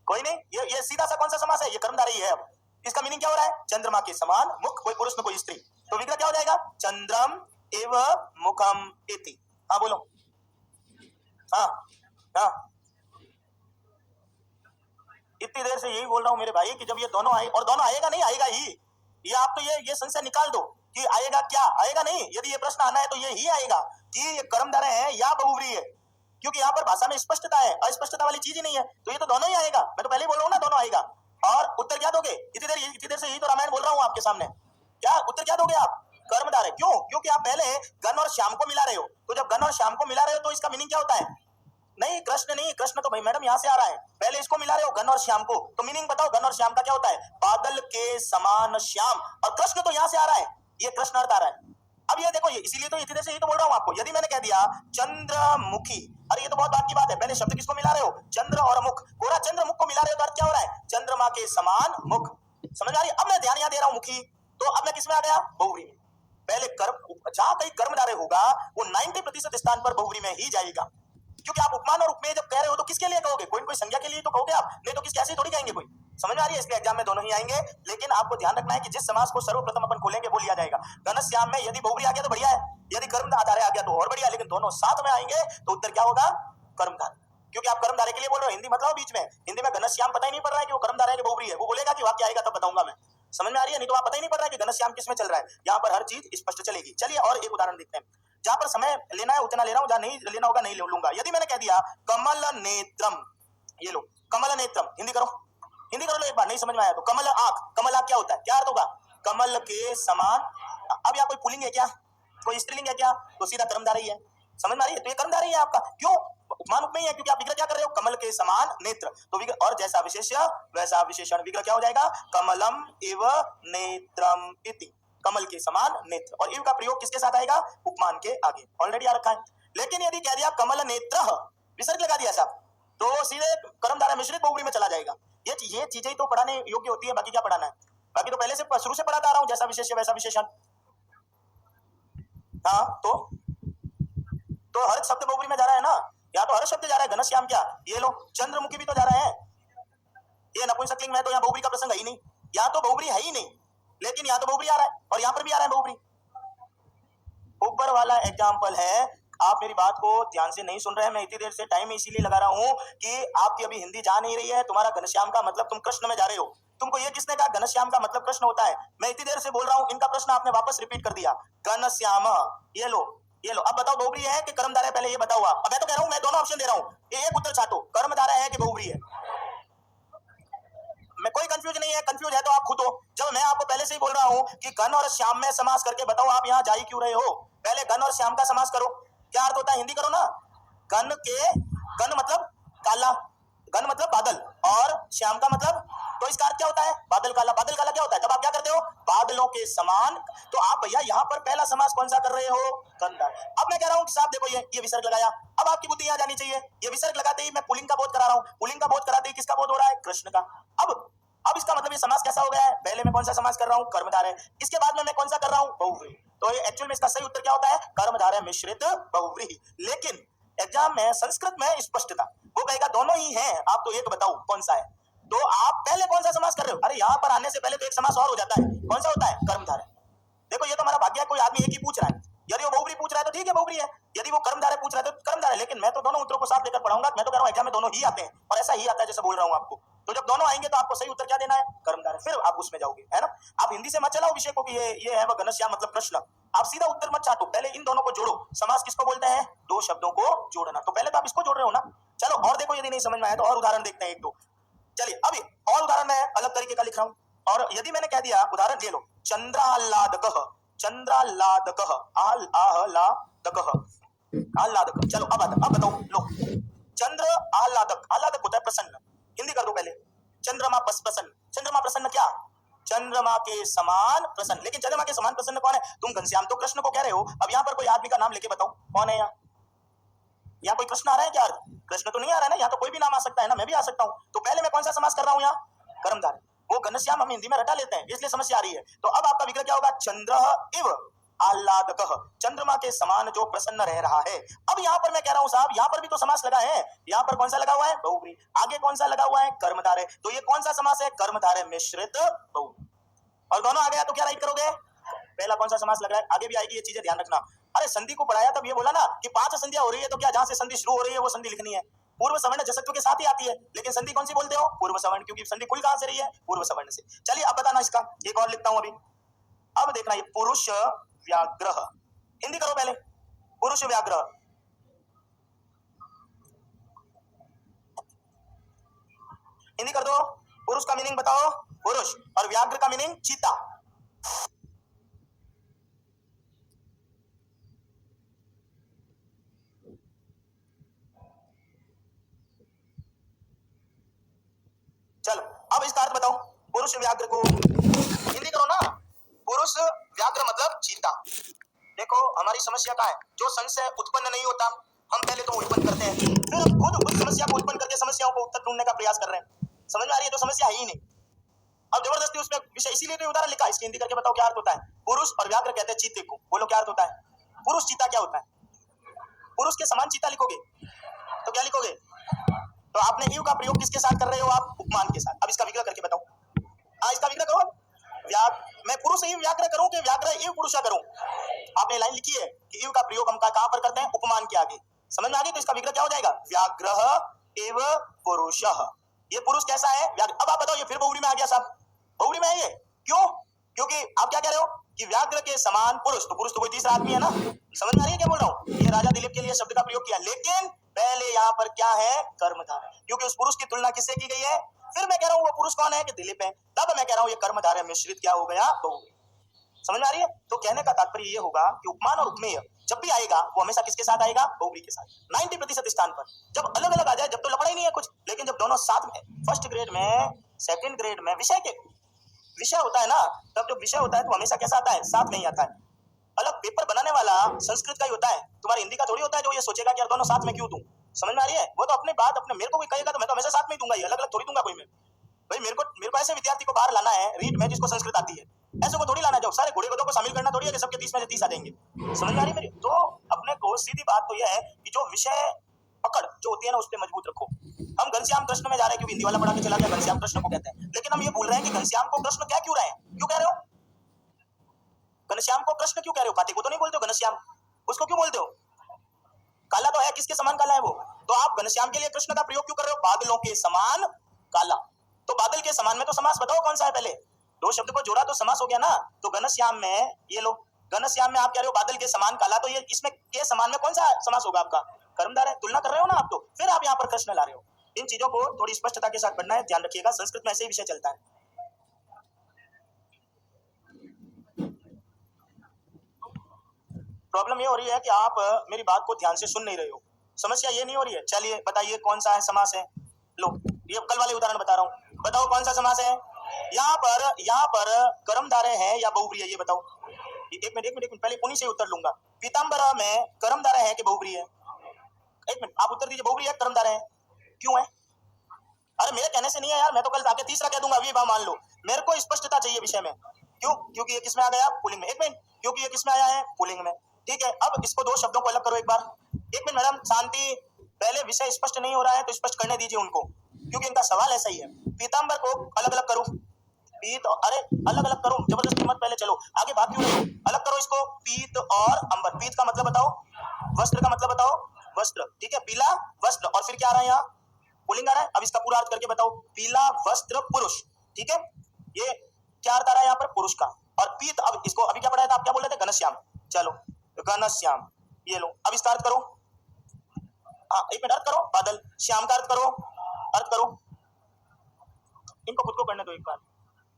कोई नहीं, ये सीधा सा कौन सा समास है, ये कर्मधारय है। अब इसका मीनिंग क्या हो रहा है, चंद्रमा के समान मुख, कोई पुरुष में कोई स्त्री। तो विग्रह क्या हो जाएगा, चंद्रम एव मुखम इति। हाँ बोलो, हाँ हाँ, इतनी देर से यही बोल रहा हूं मेरे भाई कि जब ये दोनों आए, और दोनों आएगा नहीं, आएगा ही, ये आप तो ये संशय निकाल दो कि आएगा क्या, आएगा नहीं। यदि ये प्रश्न आना है तो ये ही आएगा, कि ये कर्मधारय है या बहुव्रीहि है, क्योंकि यहाँ पर भाषा में स्पष्टता है, अस्पष्टता वाली चीज ही नहीं है, तो ये तो दोनों ही आएगा। मैं तो पहले ही बोल रहा हूँ ना, दोनों आएगा। और उत्तर क्या दोगे? इतनी देर से यही तो रामायण बोल रहा हूँ आपके सामने। क्या उत्तर क्या दोगे आप? कर्मधारय। क्यों? क्योंकि आप पहले गण और श्याम को मिला रहे हो, तो जब गण और श्याम को मिला रहे हो तो इसका मीनिंग क्या होता है? नहीं कृष्ण नहीं, कृष्ण तो भाई मैडम यहाँ से आ रहा है, पहले इसको मिला रहे हो गण और श्याम को, तो मीनिंग बताओ गण और श्याम का क्या होता है? बादल के समान श्याम, और कृष्ण तो यहाँ से आ रहा है, ये कृष्ण अर्थ आ रहा है। अब ये देखो, ये इसीलिए तो इतनी देर से यही तो बोल रहा हूँ आपको। यदि मैंने कह दिया चंद्रमुखी, अरे ये तो बहुत बात की बात है, पहले शब्द किसको मिला रहे हो? चंद्र और मुख, पूरा चंद्रमुख को मिला रहे हो, तो अर्थ क्या हो रहा है? चंद्रमा के समान मुख। समझ आ रही? अब मैं ध्यान यहाँ दे रहा हूँ मुखी, तो अब मैं किसमें आ गया? बहुव्रीहि में। पहले कर्म, जहां कहीं कर्मधारय होगा वो 90% स्थान पर बहुव्रीहि में ही जाएगा, क्योंकि आप उपमान और उपमेय जब कह रहे हो तो किसके लिए कहोगे? कोई न कोई संज्ञा के लिए तो कहोगे आप, नहीं तो किसके, ऐसे थोड़ी कहेंगे कोई। समझ में आ रही है? इसलिए एग्जाम में दोनों ही आएंगे, लेकिन आपको ध्यान रखना है कि जिस समास को सर्वप्रथम अपन खोलेंगे वो लिया जाएगा। घनश्याम में यदि बहुव्रीहि आ गया तो बढ़िया है, यदि कर्मधारय आ गया तो और बढ़िया, लेकिन दोनों साथ में आएंगे तो उत्तर क्या होगा? कर्मधारय। क्योंकि आप कर्मधारय के लिए बोल रहे हो, हिंदी मतलब बीच में, हिंदी में घनश्याम पता ही नहीं पड़ रहा है कि वो कर्मधारय के बहुव्रीहि है, वो बोलेगा कि वाक्य आएगा तब बताऊंगा मैं। समझ में आ रही है? नहीं तो आप पता ही नहीं पड़ रहा है कि घनश्याम किस में चल रहा है। यहाँ पर हर चीज स्पष्ट चलेगी। चलिए और एक उदाहरण देखते हैं, जहां पर समय लेना है उतना ले रहा हूं, जहां नहीं लेना होगा नहीं लूंगा। यदि मैंने कह दिया कमल नेत्रम, ये लो कमल नेत्रम, हिंदी करो, हिंदी करो लो एक बार, नहीं समझ में आया तो। कमल आंख, कमल आंख क्या होता है? क्या अर्थ होगा? कमल के समान। अब यहाँ कोई पुल्लिंग है क्या? कोई स्त्रीलिंग है क्या? तो सीधा कर्मधारय ही है। समझ में आ रही है? तो ये कर्मधारय है आपका। क्यों? उपमान उपमेय है, क्योंकि आप विग्रह क्या कर रहे हो? कमल के समान नेत्र, तो विग्रह, और जैसा विशेष्य वैसा विशेषण, विग्रह क्या हो जाएगा? कमलम इव नेत्रम इति, कमल के समान नेत्र, और इव का प्रयोग किसके साथ आएगा? उपमान के आगे, ऑलरेडी आ रखा है। लेकिन यदि कह दिया कमल नेत्र, विसर्ग लगा दिया साहब, तो सीधे कर्मधारय मिश्रित बहुव्रीहि में चला जाएगा। ये चीजें ही तो पढ़ाने योग्य होती है, बाकी क्या पढ़ाना है? बाकी तो पहले से शुरू से पढ़ाता आ रहा हूं, जैसा विशेष्य वैसा विशेषण। हाँ तो हर शब्द बहुव्रीहि में जा रहा है ना, या तो हर शब्द जा रहा है। घनश्याम क्या, ये लो चंद्रमुखी भी तो जा रहा है, ये नपुंसकलिंग में, तो यहाँ बहुव्रीहि का प्रसंग है ही नहीं, यहाँ तो बहुव्रीहि है ही नहीं, लेकिन यहाँ तो बहुव्रीहि आ रहा है और यहाँ पर भी आ रहा है बहुव्रीहि। ऊपर वाला एग्जाम्पल है, आप मेरी बात को ध्यान से नहीं सुन रहे हैं। मैं इतनी देर से टाइम इसीलिए लगा रहा हूं कि आपकी अभी हिंदी जा नहीं रही है। तुम्हारा घनश्याम का मतलब तुम कृष्ण में जा रहे हो। तुमको ये किसने कहा घनश्याम का मतलब कृष्ण होता है? मैं इतनी देर से बोल रहा हूं, इनका प्रश्न आपने वापस रिपीट कर दिया। घनश्याम, ये लो ये लो, अब बताओ बहुव्रीहि है कि कर्मधारय? पहले ये बताओ आप। अब मैं तो कह रहा हूं, मैं दोनों ऑप्शन दे रहा हूं, एक उत्तर छाटो, कर्मधारय है कि बहुव्रीहि है? मैं कोई कंफ्यूज नहीं है, कंफ्यूज है तो आप खुद हो। जब मैं आपको पहले से ही बोल रहा हूं कि घन और श्याम में समास करके बताओ, आप यहाँ जा ही क्यों रहे हो? पहले घन और श्याम का समास करो। क्या अर्थ होता है? हिंदी करो ना। घन मतलब काला, घन मतलब बादल, और श्याम का मतलब, तो इसका अर्थ क्या होता है? बादल काला। बादल काला क्या होता है? तब आप क्या करते हो? बादलों के समान। तो आप भैया यहाँ पर पहला समास कौन सा कर रहे हो? कर्मधारय। अब मैं कह रहा हूँ कि साहब देखो, ये विसर्ग लगाया, अब आपकी बुद्धि यहाँ जानी चाहिए। ये विसर्ग लगाते ही मैं पुल्लिंग का बोध करा रहा हूँ, पुल्लिंग का बोध कराते ही किसका बोध हो रहा है? कृष्ण का। अब इसका मतलब ये समास कैसा हो गया है? पहले मैं कौन सा समास कर रहा हूँ? कर्मधारय। इसके बाद में मैं कौन सा कर रहा हूँ? बहुव्रीहि। तो ये एक्चुअल में इसका सही उत्तर क्या होता है? कर्मधारय मिश्रित बहुव्रीहि। लेकिन एग्जाम में संस्कृत में स्पष्टता, वो कहेगा दोनों ही हैं, आप तो एक बताओ कौन सा है। तो आप पहले कौन सा समास कर रहे हो? अरे यहाँ पर आने से पहले तो एक समास और हो जाता है, कौन सा होता है? कर्मधारय। देखो ये तो हमारा भाग्य है, कोई आदमी एक ही पूछ रहा है। यदि वो बहुव्रीहि पूछ रहा है तो ठीक है, बहुव्रीहि है। यदि वो कर्मधारय पूछ रहा है तो कर्मधारय। लेकिन मैं तो दोनों उत्तरों को साथ लेकर पढ़ाऊंगा। मैं तो कह रहा हूँ एग्जाम में दोनों ही आते हैं, और ऐसा ही आता है जैसे बोल रहा हूँ आपको। तो जब दोनों आएंगे तो आपको सही उत्तर क्या देना है? कर्मधारय। फिर आप उसमें जाओगे, है ना। आप हिंदी से मत चलाओ विषय को कि ये है वो घनश्याम मतलब कृष्ण। आप सीधा उत्तर मत चाटो, पहले इन दोनों को जोड़ो। समास किसको बोलते हैं? दो शब्दों को जोड़ना। तो पहले तो आप इसको जोड़ रहे हो ना। चलो और देखो, यदि नहीं समझ में आया तो और उदाहरण देखते हैं एक दो। चलिए अभी और उदाहरण मैं अलग तरीके का लिख रहा हूं। और यदि मैंने कह दिया, उदाहरण ले लो, चंद्राह्लादकः, चंद्राह्लादकः, आह्लादकः, आह्लादक। चलो अब बताओ लो, चंद्र आह्लादक, आह्लादक होता है प्रसन्न। हिंदी कर दो पहले, चंद्रमा प्रसन्न। चंद्रमा प्रसन्न क्या? चंद्रमा के समान प्रसन्न। लेकिन चंद्रमा के समान प्रसन्न कौन है? तुम घनश्याम तो कृष्ण को कह रहे हो। अब यहाँ पर कोई आदमी का नाम लेके बताओ, कौन है? यहाँ कोई कृष्ण आ रहा है क्या? कृष्ण तो नहीं आ रहा है ना, यहाँ तो कोई भी नाम आ सकता है ना, मैं भी आ सकता हूँ। तो पहले मैं कौन सा समास कर रहा हूँ? यहाँ कर्मधारय। वो घनश्याम हम हिंदी में रटा लेते हैं, इसलिए समस्या आ रही है। तो अब आपका विग्रह क्या होगा? चंद्र इव आह्लादकः, चंद्रमा के समान जो प्रसन्न रह रहा है। अब यहाँ पर मैं कह रहा हूँ साहब, यहाँ पर भी तो समास लगा है। यहाँ पर कौन सा लगा हुआ है? बहुव्रीहि। आगे कौन सा लगा हुआ है? कर्मधारय। तो ये कौन सा समास है? कर्मधारय मिश्रित बहुव्रीहि। और दोनों आ गया तो क्या राइट करोगे? पहला कौन सा समास लग रहा है? आगे भी आएगी ये चीजें, ध्यान रखना। अरे संधि को पढ़ाया तब ये बोला ना कि 5 संधियां हो रही है, तो क्या जहां से संधि शुरू हो रही है वो संधि लिखनी है? पूर्व सवर्ण जसत्व के साथ ही आती है, लेकिन संधि कौन सी बोलते हो? पूर्व सवर्ण, क्योंकि संधि खुल कहां से रही है? पूर्व सवर्ण से। चलिए अब बताना इसका, एक और लिखता हूं अभी। अब देखना, ये पुरुष व्याघ्र, हिंदी करो पहले, पुरुष व्याघ्र। हिंदी कर दो। पुरुष का मीनिंग बताओ पुरुष, और व्याघ्र का मीनिंग चीता। चलो अब इसका अर्थ बताओ। पुरुष व्याघ्र को हिंदी करो ना। पुरुष व्याघ्र मतलब चीता। देखो हमारी समस्या क्या है, जो संशय उत्पन्न नहीं होता हम पहले तो उत्पन्न करते हैं, फिर हम खुद उस समस्या को उत्पन्न करके समस्याओं को उत्तर ढूंढने का प्रयास कर रहे हैं। समझ में आ रही है? तो समस्या है ही नहीं, अब जबरदस्ती उसमें विषय, इसीलिए तो उदाहरण लिखा। इसकी हिंदी करके बताओ क्या अर्थ होता है। पुरुष और व्याघ्र कहते हैं चीते को, बोलो क्या अर्थ होता है। पुरुष चीता क्या होता है? पुरुष के समान चीता लिखोगे तो क्या लिखोगे? तो आपने ईव का प्रयोग किसके साथ कर रहे हो आप? उपमान के साथ। अब इसका विग्रह करके बताओ। इसका विग्रह करो। मैं पुरुष ईव व्याघ्र करूं कि व्याघ्र ईव पुरुषा करूं? आपने लाइन लिखी है कि ईव का प्रयोग हम कहां पर करते हैं? उपमान के आगे। समझ में आ गई? तो इसका विग्रह क्या हो जाएगा? व्याघ्र एव पुरुषः। ये पुरुष कैसा है? व्याघ्र। अब आप बताओ, ये फिर बहुरी में आ गया साहब। बहुरी में है ये क्यों? क्योंकि आप क्या कह रहे हो कि व्याघ्र के समान पुरुष, तो पुरुष तो कोई तीसरा आदमी है ना। समझ में आ रही है क्या बोल रहा हूं? ये राजा दिलीप के लिए शब्द का प्रयोग किया, लेकिन पहले यहाँ पर क्या है? कर्मधारय, क्योंकि उस पुरुष की तुलना किससे की गई है? फिर मैं कह रहा हूँ वो पुरुष कौन है? कि दिलीप है। तब मैं कह रहा हूँ ये कर्मधारय मिश्रित क्या हो गया? बहुव्रीहि। समझ में आ रही है? तो कहने का तात्पर्य ये होगा कि उपमान और उपमेय जब भी आएगा वो हमेशा किसके साथ आएगा? बहुव्रीहि के साथ। 90% स्थान पर जब अलग अलग आ जाए, जब तो लफड़ा ही नहीं है कुछ, लेकिन जब दोनों साथ में, फर्स्ट ग्रेड में, सेकंड ग्रेड में विषय के विषय होता है ना, तब जब विषय होता है तो हमेशा कैसा आता है? साथ में ही आता है। अलग पेपर बनाने वाला संस्कृत का ही होता है, तुम्हारे हिंदी का थोड़ी होता है जो ये सोचेगा कि यार दोनों साथ में क्यों दूं। समझ में आ रही है? वो तो अपने बात अपने मेरे को कोई कहेगा तो मैं तो हमेशा साथ में ही दूंगा, ये अलग अलग थोड़ी दूंगा कोई मैं। भाई मेरे को ऐसे विद्यार्थी को बाहर लाना है रीड में जिसको संस्कृत आती है, ऐसे को थोड़ी लाना जाओ। सारे घोड़े गधों को शामिल करना थोड़ी है कि सबके 30 में से 30 आ जाएंगे। समझ में आ रही है मेरी? तो अपने को सीधी बात तो यह है कि जो विषय पकड़ जो होती है ना उस पर मजबूत रखो। हम घनश्याम कृष्ण में जा रहे हैं क्योंकि हिंदी वाला पढ़ा के चला गया घनश्याम कृष्ण को कहते हैं, लेकिन हम ये भूल रहे हैं कि घनश्याम को कृष्ण क्या क्यों रहे हैं? क्यों कह रहे हो घनश्याम को कृष्ण क्यों कह रहे हो? पाती को तो नहीं बोलते हो घनश्याम, उसको क्यों बोलते हो? काला तो है, किसके समान काला है वो? तो आप घनश्याम के लिए कृष्ण का प्रयोग क्यों कर रहे हो? बादलों के समान काला। तो बादल के समान में तो समास बताओ कौन सा है? पहले दो शब्द को जोड़ा तो समास हो गया ना। तो घनश्याम में ये लो, घनश्याम में आप कह रहे हो बादल के समान काला, तो ये इसमें के समान में कौन सा समास होगा आपका? कर्मधारय। तुलना कर रहे हो ना आप, तो फिर आप यहाँ पर कृष्ण ला रहे हो। इन चीजों को थोड़ी स्पष्टता के साथ पढ़ना है, ध्यान रखिएगा। संस्कृत में ऐसे ही विषय चलता है। प्रॉब्लम ये हो रही है कि आप मेरी बात को ध्यान से सुन नहीं रहे हो। समस्या ये नहीं हो रही है। चलिए बताइए कौन सा है समास है? लो ये कल वाले उदाहरण बता रहा हूँ, बताओ कौन सा समास है? यहाँ पर कर्मधारय है या बहुव्रीहि है? ये बताओ। एक मिनट पहले उन्हीं से उत्तर लूंगा। पीताम्बरा में कर्मधारय है कि बहुव्रीहि है? एक मिनट आप उत्तर दीजिए, बहुव्रीहि है कर्मधारय है? क्यों है? अरे मेरे कहने से नहीं है यार, मैं तो कल आके तीसरा कह दूंगा, अभी मान लो। मेरे को स्पष्टता चाहिए विषय में। क्यों? क्योंकि ये किसमें आ गया? पुल्लिंग में। एक मिनट, क्योंकि ये किसमें आया है? पुल्लिंग में। ठीक है, अब इसको दो शब्दों को अलग करो एक बार। एक मिनट मैडम शांति, पहले विषय स्पष्ट नहीं हो रहा है तो स्पष्ट करने दीजिए उनको, क्योंकि इनका सवाल ऐसा ही है। पीताम्बर को अलग अलग करो, पीत, अरे अलग अलग करो, जबरदस्ती मत, पहले चलो आगे भाग क्यों रहे हो? अलग करो इसको, पीत और अंबर। पीत का मतलब बताओ, वस्त्र का मतलब बताओ, वस्त्र। ठीक है, पीला वस्त्र, और फिर क्या आ रहा है यहाँ? पुल्लिंग आ रहा है। अब इसका पूरा अर्थ करके बताओ। पीला वस्त्र पुरुष। ठीक है, ये क्या अर्थ आ रहा है यहाँ पर? पुरुष का। और पीत, अब इसको अभी क्या पढ़ाया था? आप क्या बोल रहे थे? घनश्याम। चलो घनश्याम, ये लो, अब इसका अर्थ करो। एक मिनट, अर्थ करो। बादल, श्याम का अर्थ करो, अर्थ करो। इनको खुद को करने दो एक बार।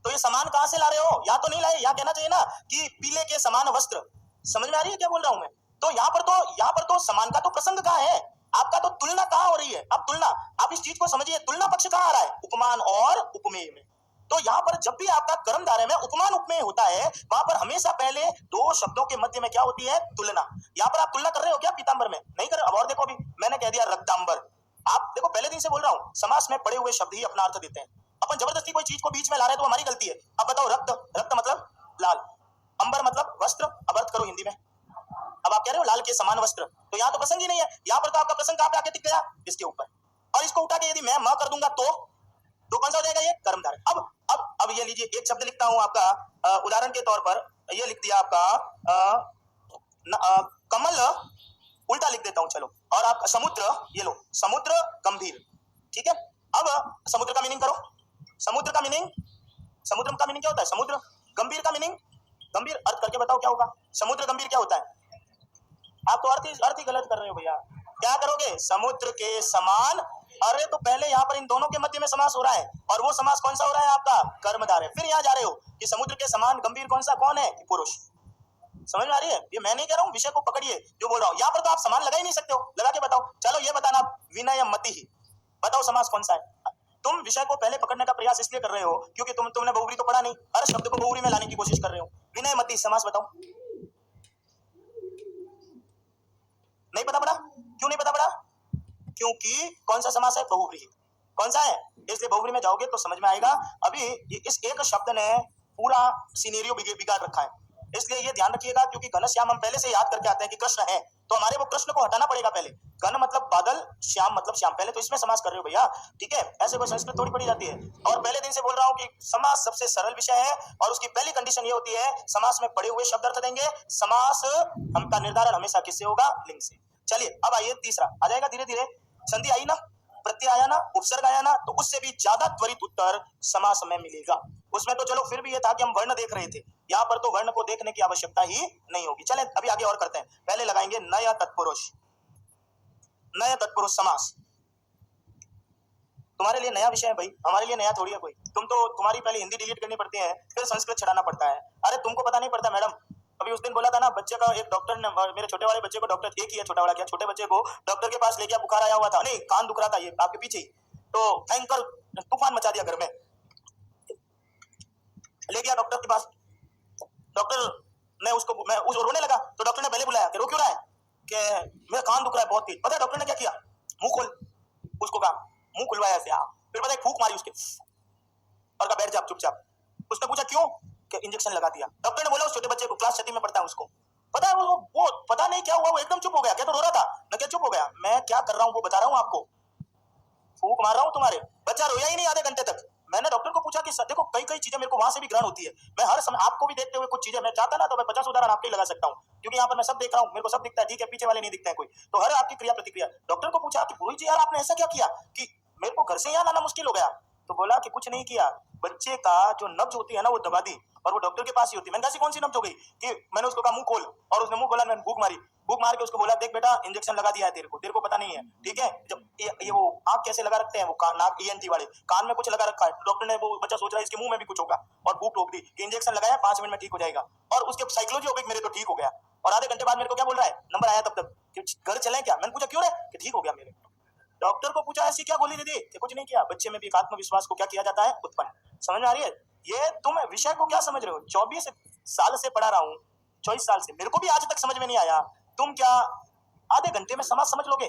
तो ये समान कहां से ला रहे हो? या तो नहीं लाए, या कहना चाहिए ना कि पीले के समान वस्त्र। समझ में आ रही है क्या बोल रहा हूं मैं? तो यहाँ पर तो समान का तो प्रसंग कहाँ है? आपका तो तुलना कहाँ हो रही है? अब तुलना, आप इस चीज को समझिए, तुलना पक्ष कहाँ आ रहा है? उपमान और उपमेय में। तो यहाँ पर जब भी आपका कर्मधारय में उपमान उपमेय होता है, वहां पर हमेशा पहले दो शब्दों के मध्य में क्या होती है? तुलना। यहाँ पर आप तुलना कर रहे हो क्या पीताम्बर में? नहीं कर रहे। अब और देखो, अभी मैंने कह दिया रक्तांबर। आप देखो, पहले दिन से बोल रहा हूँ, समास में पड़े हुए शब्द ही अपना अर्थ देते हैं। अपन जबरदस्ती कोई चीज को बीच में ला रहे हैं तो हमारी गलती है। अब बताओ, रक्त, रक्त मतलब लाल, अंबर मतलब वस्त्र। अब अर्थ करो हिंदी में। अब आप कह रहे हो लाल के समान वस्त्र, तो यहाँ तो प्रसंग ही नहीं है। यहाँ पर तो आपका प्रसंग कहाँ पे आके टिक गया? इसके ऊपर। और इसको उठा के यदि मैं म कर दूंगा तो कौन सा हो जाएगा? ये कर्मधारय। अब ये लीजिए, एक शब्द लिखता हूं आपका उदाहरण के तौर पर। ये लिख दिया आपका कमल, उल्टा लिख देता हूं चलो। और आप समुद्र, ये लो, समुद्र गंभीर। ठीक है, अब समुद्र का मीनिंग करो। समुद्र का मीनिंग क्या होता है? समुद्र। गंभीर का मीनिंग, गंभीर, अर्थ करके बताओ क्या होगा? समुद्र गंभीर क्या होता है? आप तो अर्थ ही गलत कर रहे हो भैया। क्या करोगे? समुद्र के समान। अरे तो पहले यहाँ पर इन दोनों के मध्य में समास हो रहा है, और वो समास कौन सा हो रहा है आपका? कर्मधारय। फिर यहाँ जा रहे हो कि समुद्र के समान गंभीर कौन सा, कौन है? पुरुष। समझ में आ रही है? ये मैं नहीं कह रहा हूँ, विषय को पकड़िए जो बोल रहा हूँ। यहाँ पर तो आप समान लगा ही नहीं सकते हो, लगा के बताओ। चलो ये बताना, विनयमति ही बताओ समास कौन सा है। तुम विषय को पहले पकड़ने का प्रयास इसलिए कर रहे हो क्योंकि तुमने बहुब्री तो पढ़ा नहीं, हर शब्द को बहुब्री में लाने की कोशिश कर रहे हो। विनयमति समास बताओ। नहीं पता पड़ा? क्यों नहीं पता पड़ा? क्योंकि कौन सा समास है? बहुब्री। कौन सा है? इसलिए बहुब्री में जाओगे तो समझ में आएगा। अभी इस एक शब्द ने पूरा सिनेरियो बिगाड़ रखा है, इसलिए ये ध्यान रखिएगा। क्योंकि घनश्याम हम पहले से याद करके आते हैं कि कृष्ण है, तो हमारे वो कृष्ण को हटाना पड़ेगा पहले। घन मतलब बादल, श्याम मतलब श्याम, पहले तो इसमें समास कर रहे हो भैया, ठीक है? ऐसे कोई संस्कृत थोड़ी पढ़ी जाती है। और पहले दिन से बोल रहा हूँ कि समास सबसे सरल विषय है, और उसकी पहली कंडीशन ये होती है, समास में पड़े हुए शब्द अर्थ देंगे। समास हमका निर्धारण हमेशा किससे होगा? लिंग से। चलिए अब आइए तीसरा आ जाएगा धीरे धीरे। संधि आई ना, प्रत्यय आया ना, उपसर्ग आया ना, तो उससे भी ज्यादा त्वरित उत्तर समास में मिलेगा। उसमें तो चलो फिर भी ये था कि हम वर्ण देख रहे थे, यहाँ पर तो वर्ण को देखने की आवश्यकता ही नहीं होगी। चलें अभी आगे और करते हैं। पहले लगाएंगे नया तत्पुरुष। नया तत्पुरुष समास तुम्हारे लिए नया विषय है भाई, हमारे लिए नया थोड़ी है कोई। तुम्हारी पहले हिंदी डिलीट करनी पड़ती है, फिर संस्कृत चढ़ाना पड़ता है। अरे तुमको पता नहीं पड़ता मैडम? अभी उस दिन बोला था ना, बच्चे का एक डॉक्टर ने, मेरे छोटे वाले बच्चे को डॉक्टर, एक ही है छोटा वाला, क्या छोटे बच्चे को डॉक्टर के पास ले गया, बुखार आया हुआ था, नहीं कान दुख रहा था, ये आपके पीछे ही, तो भयंकर तूफान मचा दिया घर में। ले गया डॉक्टर के पास, डॉक्टर ने उसको रोने लगा, तो डॉक्टर ने पहले बुलाया कि रो क्यों रहा है? कि मेरा कान दुख रहा है बहुत तेज। पता है डॉक्टर ने क्या किया? मुंह खोल, उसको कहा, मुंह खुलवाया ऐसे, फिर पता है फूंक मारी उसके, और कहा बैठ जा चुपचाप। उसने पूछा क्यों? कि इंजेक्शन लगा दिया। डॉक्टर ने बोला उस छोटे बच्चे को, क्लास 6 में पढ़ता है, उसको पता है वो पता नहीं क्या हुआ, वो एकदम चुप हो गया। क्या तो रो रहा था ना, क्या चुप हो गया? मैं क्या कर रहा हूँ वो बता रहा हूँ आपको, फूंक मार रहा हूँ तुम्हारे। बच्चा रोया ही नहीं आधे घंटे तक। मैंने डॉक्टर को पूछा कि सर देखो, कई चीजें मेरे को वहां से भी ग्रहण होती है, मैं हर समय आपको भी देखते हुए कुछ चीजें मैं चाहता ना तो मैं 50 उदाहरण आपके लगा सकता हूँ, क्योंकि यहाँ पर मैं सब देख रहा हूँ, मेरे को सब दिखता है, ठीक है? पीछे वाले नहीं दिखते हैं कोई, तो हर आपकी क्रिया प्रतिक्रिया। डॉक्टर को पूछा कि पुरोहित जी यार आपने ऐसा क्या किया कि मेरे को घर से यहाँ लाना मुश्किल हो गया? तो बोला कि कुछ नहीं किया, बच्चे का जो नब्ज होती है ना वो दबा दी, और वो डॉक्टर के पास ही होती है। मैंने कहा कौन सी नब्ज हो गई? कि मैंने उसको कहा मुंह खोल, और उसने मुंह खोला, मैंने भूख मारी, भूख मार के उसको बोला देख बेटा इंजेक्शन लगा दिया है तेरे को पता नहीं है, ठीक है? जब ये वो आंख कैसे लगा रखते हैं वो नाक ENT वाले, कान में कुछ लगा रखा है, डॉक्टर ने, वो बच्चा सोच रहा है इसके मुंह में भी कुछ होगा, और भूख रोक दी कि इंजेक्शन लगाया 5 मिनट में ठीक हो जाएगा, और उसके साइकोलॉजी हो गई मेरे तो ठीक हो गया। और आधे घंटे बाद मेरे को क्या बोल रहा है, नंबर आया तब तक कि घर चलें क्या? मैंने पूछा क्यों रे? कि ठीक हो गया मेरे। डॉक्टर को पूछा ऐसी क्या गोली दे दी? कि कुछ नहीं किया। बच्चे में भी आत्मविश्वास को क्या किया जाता है? उत्पन्न। समझ में आ रही है? ये तुम विषय को क्या समझ रहे हो? 24 साल से पढ़ा रहा हूँ, 24 साल से, मेरे को भी आज तक समझ में नहीं आया। तुम क्या आधे घंटे में समाज समझ लोगे?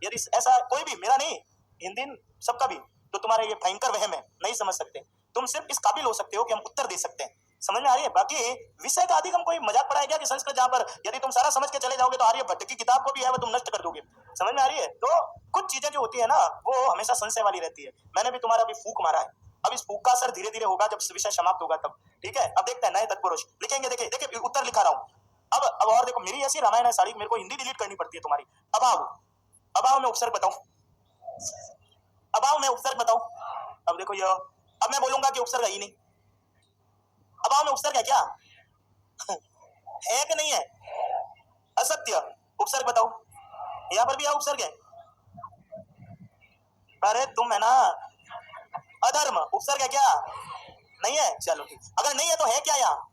यदि ऐसा कोई भी, मेरा नहीं, हिंदी सबका भी, तो तुम्हारा ये भयंकर वहम है, नहीं समझ सकते। तुम सिर्फ इस काबिल हो सकते हो कि हम उत्तर दे सकते हैं। समझ में आ रही है? बाकी विषय का अधिक हम कोई मजाक पढ़ाएगा कि संस्कृत, जहां पर यदि तुम सारा समझ के चले जाओगे तो आर्यभट्ट की किताब को भी है वो तुम नष्ट कर दोगे। समझ में आ रही है? तो कुछ चीजें जो होती है ना वो हमेशा संशय वाली रहती है। मैंने भी तुम्हारा भी फूक मारा है, अब इस फूक का असर धीरे धीरे होगा जब विषय समाप्त होगा तब, ठीक है? अब देखते हैं नए तत्पुरुष लिखेंगे। देखिए उत्तर लिखा रहा हूँ। अब और देखो, मेरी ऐसी रामायण है सारी, मेरे को हिंदी डिलीट करनी पड़ती है तुम्हारी। अभाव में उपसर्ग बताओ, अभाव में उपसर्ग बताओ। अब देखो ये, अब मैं बोलूंगा कि उपसर्ग है ही नहीं। अभाव में उपसर्ग है क्या? है कि नहीं है? असत्य, उपसर्ग बताओ। यहाँ पर भी है उपसर्ग है। अरे तुम है ना, अधर्म, उपसर्ग है क्या? नहीं है? चलो ठीक, अगर नहीं है तो है क्या यहाँ?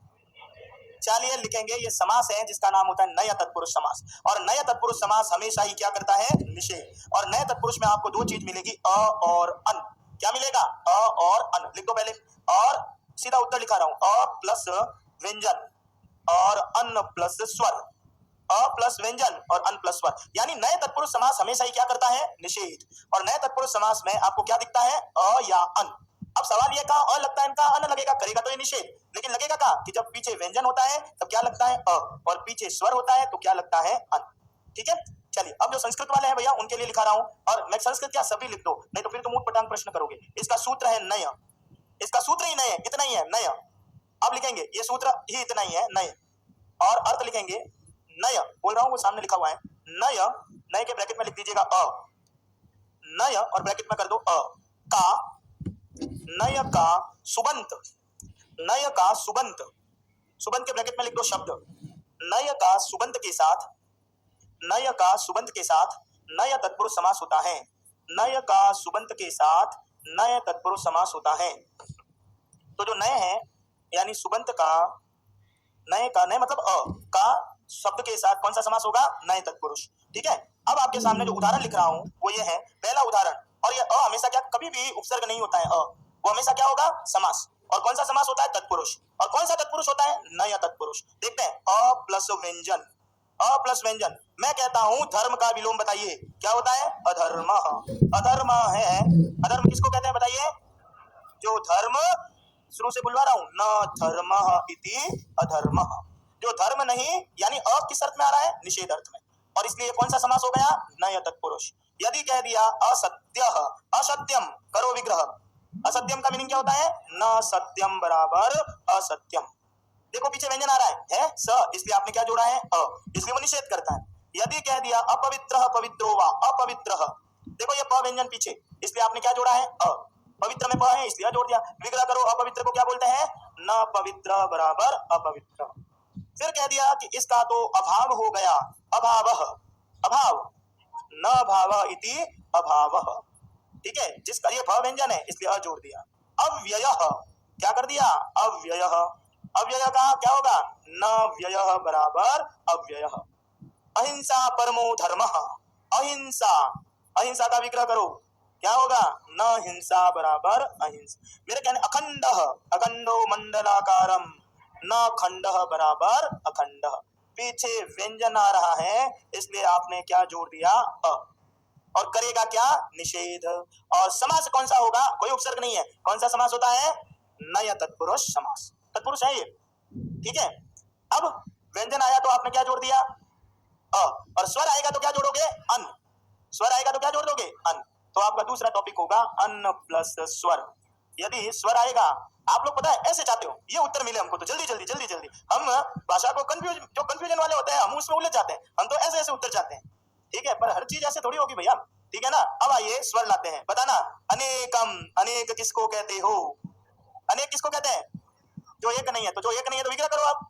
चलिए लिखेंगे, ये समास है जिसका नाम होता है नया तत्पुरुष समास। और नया तत्पुरुष समास हमेशा ही क्या करता है? निषेध। और नए तत्पुरुष में आपको 2 चीज मिलेगी, अ और अन। क्या मिलेगा? अ और अन। लिख दो पहले, और सीधा उत्तर लिखा रहा हूं, अ प्लस व्यंजन और अन प्लस स्वर, अ प्लस व्यंजन और अन प्लस स्वर। यानी नए तत्पुरुष समास हमेशा ही क्या करता है? निषेध। और नए तत्पुरुष समास में आपको क्या दिखता है? अ या अन। अब सवाल ये कहा अ लगता है, इनका अन लगेगा, करेगा तो ये निषेध, लेकिन लगेगा कहा कि जब पीछे व्यंजन होता है तब क्या लगता है? अ, और पीछे स्वर होता है तो क्या लगता है? अन। ठीक है? चलिए अब जो संस्कृत वाले हैं भैया उनके लिए लिखा रहा हूं, और मैं संस्कृत क्या सभी लिख दो, नहीं तो फिर तुम ऊटपटांग प्रश्न करोगे। इसका सूत्र है नय, इसका सूत्र ही नय, इतना ही है नय। अब लिखेंगे ये सूत्र ही इतना ही है नय, और अर्थ लिखेंगे नय, बोल रहा हूं वो सामने लिखा हुआ है नय। नय के ब्रैकेट में लिख दीजिएगा अ, नय और ब्रैकेट में कर दो अ का, नय का सुबंत, नय का सुबंत, सुबंत के ब्रैकेट में लिख दो शब्द, नय का सुबंत के साथ नय का सुबंत के साथ नय तत्पुरुष समास होता है। नय का सुबंत के साथ नय तत्पुरुष समास होता है। तो जो नय है यानी सुबंत का नय का, नय मतलब अ का शब्द के साथ कौन सा समास होगा? नय तत्पुरुष। ठीक है, अब आपके सामने जो उदाहरण लिख रहा हूं वो ये है, पहला उदाहरण। और ये अ हमेशा क्या, कभी भी उपसर्ग नहीं होता है, वो हमेशा क्या होगा? समास। और कौन सा समास होता है? तत्पुरुष। और कौन सा तत्पुरुष होता है? नय तत्पुरुष। देखते हैं, अ प्लस व्यंजन, अ प्लस व्यंजन। मैं कहता हूं धर्म का विलोम बताइए, क्या होता है? अधर्म। अधर्म है, अधर्म किसको कहते हैं बताइए? जो धर्म, शुरू से बुलवा रहा हूं, न धर्म इति अधर्म। जो धर्म नहीं, यानी अ किस अर्थ में आ रहा है? निषेध अर्थ में। और इसलिए कौन सा समास हो गया? नय तत्पुरुष। यदि कह दिया असत्य, असत्यम, करो विग्रह। असत्यम का मीनिंग क्या होता है? न सत्यम बराबर असत्यम। देखो पीछे व्यंजन आ रहा है स, इसलिए आपने क्या जोड़ा है? अ, इसलिए वो निषेध करता है। यदि कह दिया अपवित्र पवित्रो वा अपवित्र, देखो ये प व्यंजन पीछे, इसलिए आपने क्या जोड़ा है? अ। पवित्र में प है इसलिए जोड़ दिया। विग्रह करो, अपवित्र को क्या बोलते हैं? न पवित्र बराबर अपवित्र। फिर कह दिया कि इसका तो अभाव हो गया, अभाव, अभाव, न भाव इति अभाव। ठीक है, जिसका ये भ व्यंजन है इसलिए अ जोड़ दिया। अव्यय, क्या कर दिया? अव्यय। अव्यय का क्या होगा? न व्यय बराबर अव्यय। अहिंसा परमो धर्म, अहिंसा, अहिंसा का विग्रह करो, क्या होगा? न हिंसा बराबर अहिंसा। मेरे कहने अखंड, अखंडो मंडलाकारम, न खंड बराबर अखंड। पीछे व्यंजन आ रहा है इसलिए आपने क्या जोड़ दिया? अ। और करेगा क्या? निषेध। और समास कौन सा होगा? कोई उपसर्ग नहीं है। कौन सा समास होता है? नय तत्पुरुष समास। तत्पुरुष है ये। ठीक है, अब व्यंजन आया तो आपने क्या जोड़ दिया? अ। और स्वर आएगा तो क्या जोड़ोगे? अन। स्वर आएगा तो क्या जोड़ दोगे? अन। तो आपका दूसरा टॉपिक होगा अन प्लस स्वर। यदि स्वर आएगा, आप लोग पता है ऐसे चाहते हो ये उत्तर मिले हमको तो जल्दी जल्दी जल्दी जल्दी, हम भाषा को जो कंफ्यूजन वाले होते हैं हम उसमें उलझ जाते हैं, हम तो ऐसे ऐसे उत्तर चाहते हैं। ठीक है, पर हर चीज ऐसे थोड़ी होगी भैया। ठीक है ना, अब आइए स्वर लाते हैं, बताना। अनेकम, अनेक किसको कहते हो? अनेक किसको कहते हैं? जो एक नहीं है, तो जो एक नहीं है तो विग्रह करो आप।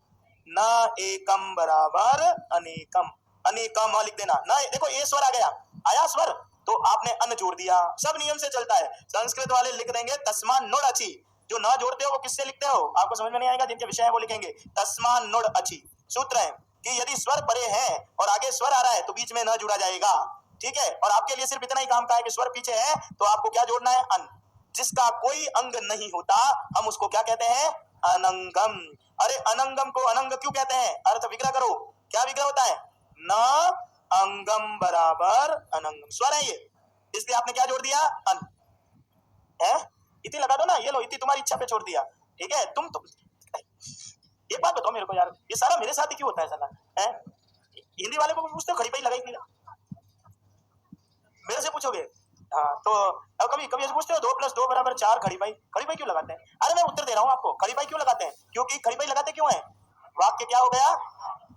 न एकम बराबर अनेकम, अनेकम लिख देना ना। देखो ये स्वर आ गया, आया स्वर तो आपने अन जोड़ दिया। सब नियम से चलता है। संस्कृत वाले लिख देंगे तस्मा नुड़ अची, जो न जोड़ते हो वो किससे लिखते हो? आपको समझ में नहीं आएगा, जिनके विषय है वो लिखेंगे तस्मा नुड़ अची। सूत्र है कि यदि स्वर परे है और आगे स्वर आ रहा है तो बीच में न जुड़ा जाएगा। ठीक है, और आपके लिए सिर्फ इतना ही काम का है कि स्वर पीछे है तो आपको क्या जोड़ना है? अन। जिसका कोई अंग नहीं होता हम उसको क्या कहते हैं? अनंगम। अरे अनंगम को अनंग क्यों कहते हैं? अर्थ विग्रह करो, क्या विग्रह होता है? न अंगम बराबर अनंगम। स्वर है ये, इसलिए आपने क्या जोड़ दिया? अन। है, इति लगा दो ना, ये लो इति तुम्हारी इच्छा पे छोड़ दिया। ठीक है, तुम एक बात बताओ मेरे को यार, ये सारा मेरे साथ ही क्यों होता है साला? है, हिंदी वाले को पूछते हो खड़ी पाई लगाई नहीं, मेरे से पूछोगे? हाँ, तो अब कभी कभी पूछते हो 2 + 2 = 4, खड़ी पाई, खड़ी पाई क्यों लगाते हैं? अरे मैं उत्तर दे रहा हूँ आपको, खड़ी पाई क्यों लगाते हैं? क्योंकि खड़ी पाई लगाते क्यों है? वाक्य क्या हो गया?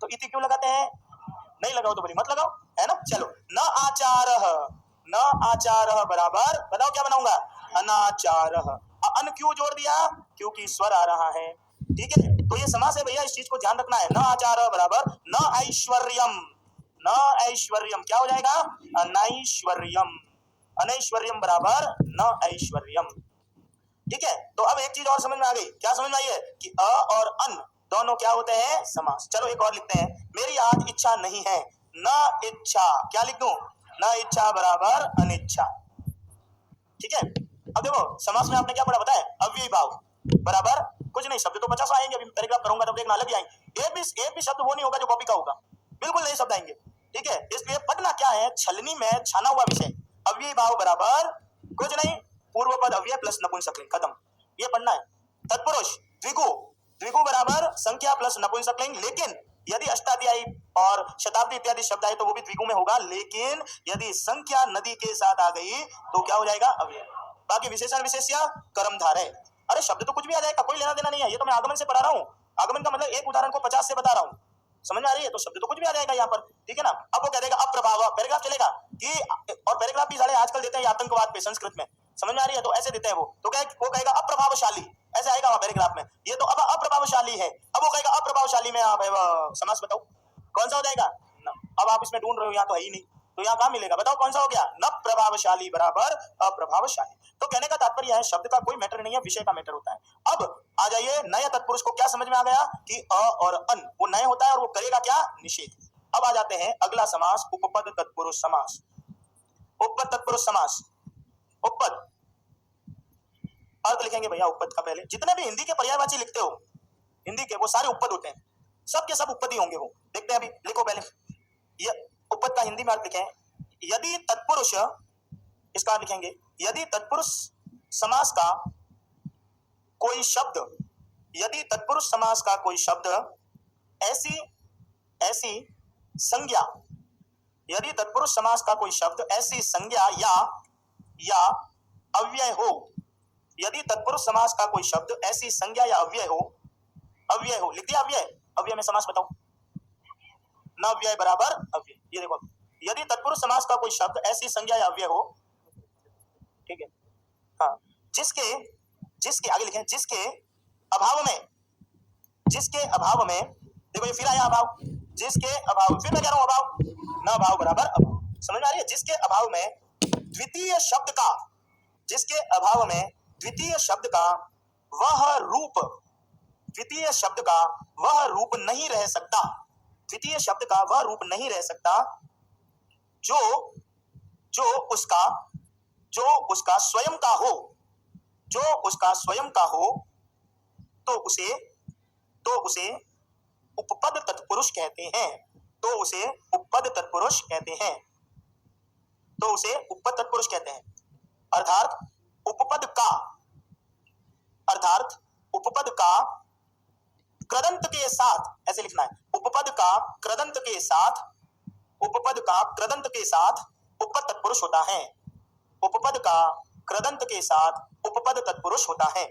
तो इति क्यों लगाते हैं? नहीं लगाओ तो बोली मत लगाओ, है ना। चलो, न आचारः, न आचारः बराबर, बताओ क्या बनाऊंगा? अनाचारः। अन क्यों जोड़ दिया? क्योंकि स्वर आ रहा है। ठीक है, तो ये समास है भैया, इस चीज को ध्यान रखना है। न आचारः बराबर न ऐश्वर्यम, न ऐश्वर्यम क्या हो जाएगा? अनैश्वर्यम। अनैश्वर्यम बराबर न ऐश्वर्यम। ठीक है, तो अब एक चीज और समझ में आ गई। क्या समझ में आई है? कि अ और अन दोनों क्या होते हैं? समास। चलो एक और लिखते हैं, मेरी आज इच्छा नहीं है, न इच्छा, क्या लिख दूं? न इच्छा बराबर अनिच्छा। ठीक है, अब देखो समास में आपने क्या पढ़ा बताए? अव्ययी भाव बराबर कुछ नहीं, शब्द तो 50 आएंगे, अभी पैराग्राफ करूंगा तब देखना अलग ही आएंगे। एक भी शब्द वो नहीं होगा जो कॉपी का होगा, बिल्कुल नए शब्द आएंगे। ठीक है, इसलिए पढ़ना क्या है? छलनी में छाना हुआ विषय। अव्ययी भाव बराबर कुछ नहीं, पूर्व पद अव्यय प्लस नपुंसकलिंग, खत्म, ये पढ़ना है। तत्पुरुष द्विगु, द्विगु बराबर संख्या प्लस नपुंसकलिंग, लेकिन यदि अष्टाध्यायी और शताब्दी इत्यादि शब्द आए तो वो भी द्विगु में होगा, लेकिन यदि संख्या नदी के साथ आ गई तो क्या हो जाएगा? अव्यय। बाकी विशेषण विशेष्य कर्मधारय। अरे शब्द तो कुछ भी आ जाएगा, कोई लेना देना नहीं है, ये तो मैं आगमन से पढ़ा रहा हूँ। आगमन का मतलब एक उदाहरण को 50 से बता रहा हूँ, समझ में आ रही है? तो शब्द तो कुछ भी आ जाएगा यहाँ पर। ठीक है ना, अब वो कह देगा अप्रभाव, पैराग्राफ चलेगा कि, और पैराग्राफ भी सारे आजकल देते हैं आतंकवाद पे संस्कृत में, समझ में आ रही है? तो ऐसे देते हैं वो, तो वो कहेगा अप्रभावशाली, ऐसे आएगा वहां पैराग्राफ में। ये तो अब अप्रभावशाली है, अब वो कहेगा अप्रभावशाली में आप समास बताओ कौन सा हो जाएगा? अब आप इसमें ढूंढ रहे हो यहाँ तो है ही नहीं, तो यहाँ कहाँ मिलेगा? बताओ कौन सा हो गया? न प्रभावशाली बराबर अप्रभावशाली। तो कहने का तात्पर्य है शब्द का कोई मैटर नहीं है, विषय का मैटर होता है। अब आ जाइए नए तत्पुरुष को क्या समझ में आ गया कि अ और अन वो नए होता है और वो करेगा क्या? निषेध। अब आ जाते हैं अगला समास, उपपद तत्पुरुष समास। उपपद तत्पुरुष समास, उपपद अर्थ लिखेंगे भैया उपपद का। पहले जितने भी हिंदी के पर्यायवाची लिखते हो, हिंदी के वो सारे उपपद होते हैं, सब के सब उपपद ही होंगे वो। देखते हैं अभी, लिखो पहले ये उपपद का हिंदी में अर्थ लिखें। यदि तत्पुरुष, इसका अर्थ लिखेंगे यदि तत्पुरुष समास का कोई शब्द, यदि तत्पुरुष समास का कोई शब्द ऐसी ऐसी संज्ञा, यदि तत्पुरुष समास का कोई शब्द ऐसी संज्ञा या अव्यय हो, यदि तत्पुरुष समास का कोई शब्द ऐसी संज्ञा या अव्यय हो, अव्यय हो लिख दिया। अव्यय, अव्यय में समास बताओ। न अव्यय बराबर अव्यय, ये देखो यदि तत्पुरुष समास का कोई शब्द ऐसी संज्ञा या अव्यय हो, ठीक है, हाँ, जिसके जिसके आगे लिखें जिसके अभाव में, जिसके अभाव में, देखो ये फिर आया अभाव, जिसके अभाव, फिर मैं कह रहा हूं अभाव, न अभाव बराबर अभाव, समझ में आ रही है? जिसके अभाव में द्वितीय शब्द का, जिसके अभाव में द्वितीय शब्द का वह रूप, द्वितीय शब्द का वह रूप नहीं रह सकता, द्वितीय शब्द का वह रूप नहीं रह सकता जो जो उसका स्वयं का हो, जो उसका स्वयं का हो, तो उसे उपपद तत्पुरुष कहते हैं, तो उसे उपपद तत्पुरुष कहते हैं, तो उसे उपपद तत्पुरुष कहते हैं। अर्थात उपपद का, अर्थात उपपद का कृदंत के साथ, ऐसे लिखना है, उपपद का कृदंत के साथ, उपपद का कृदंत के साथ उपपद तत्पुरुष होता है, उपपद का कृदंत के साथ उपपद तत्पुरुष होता है।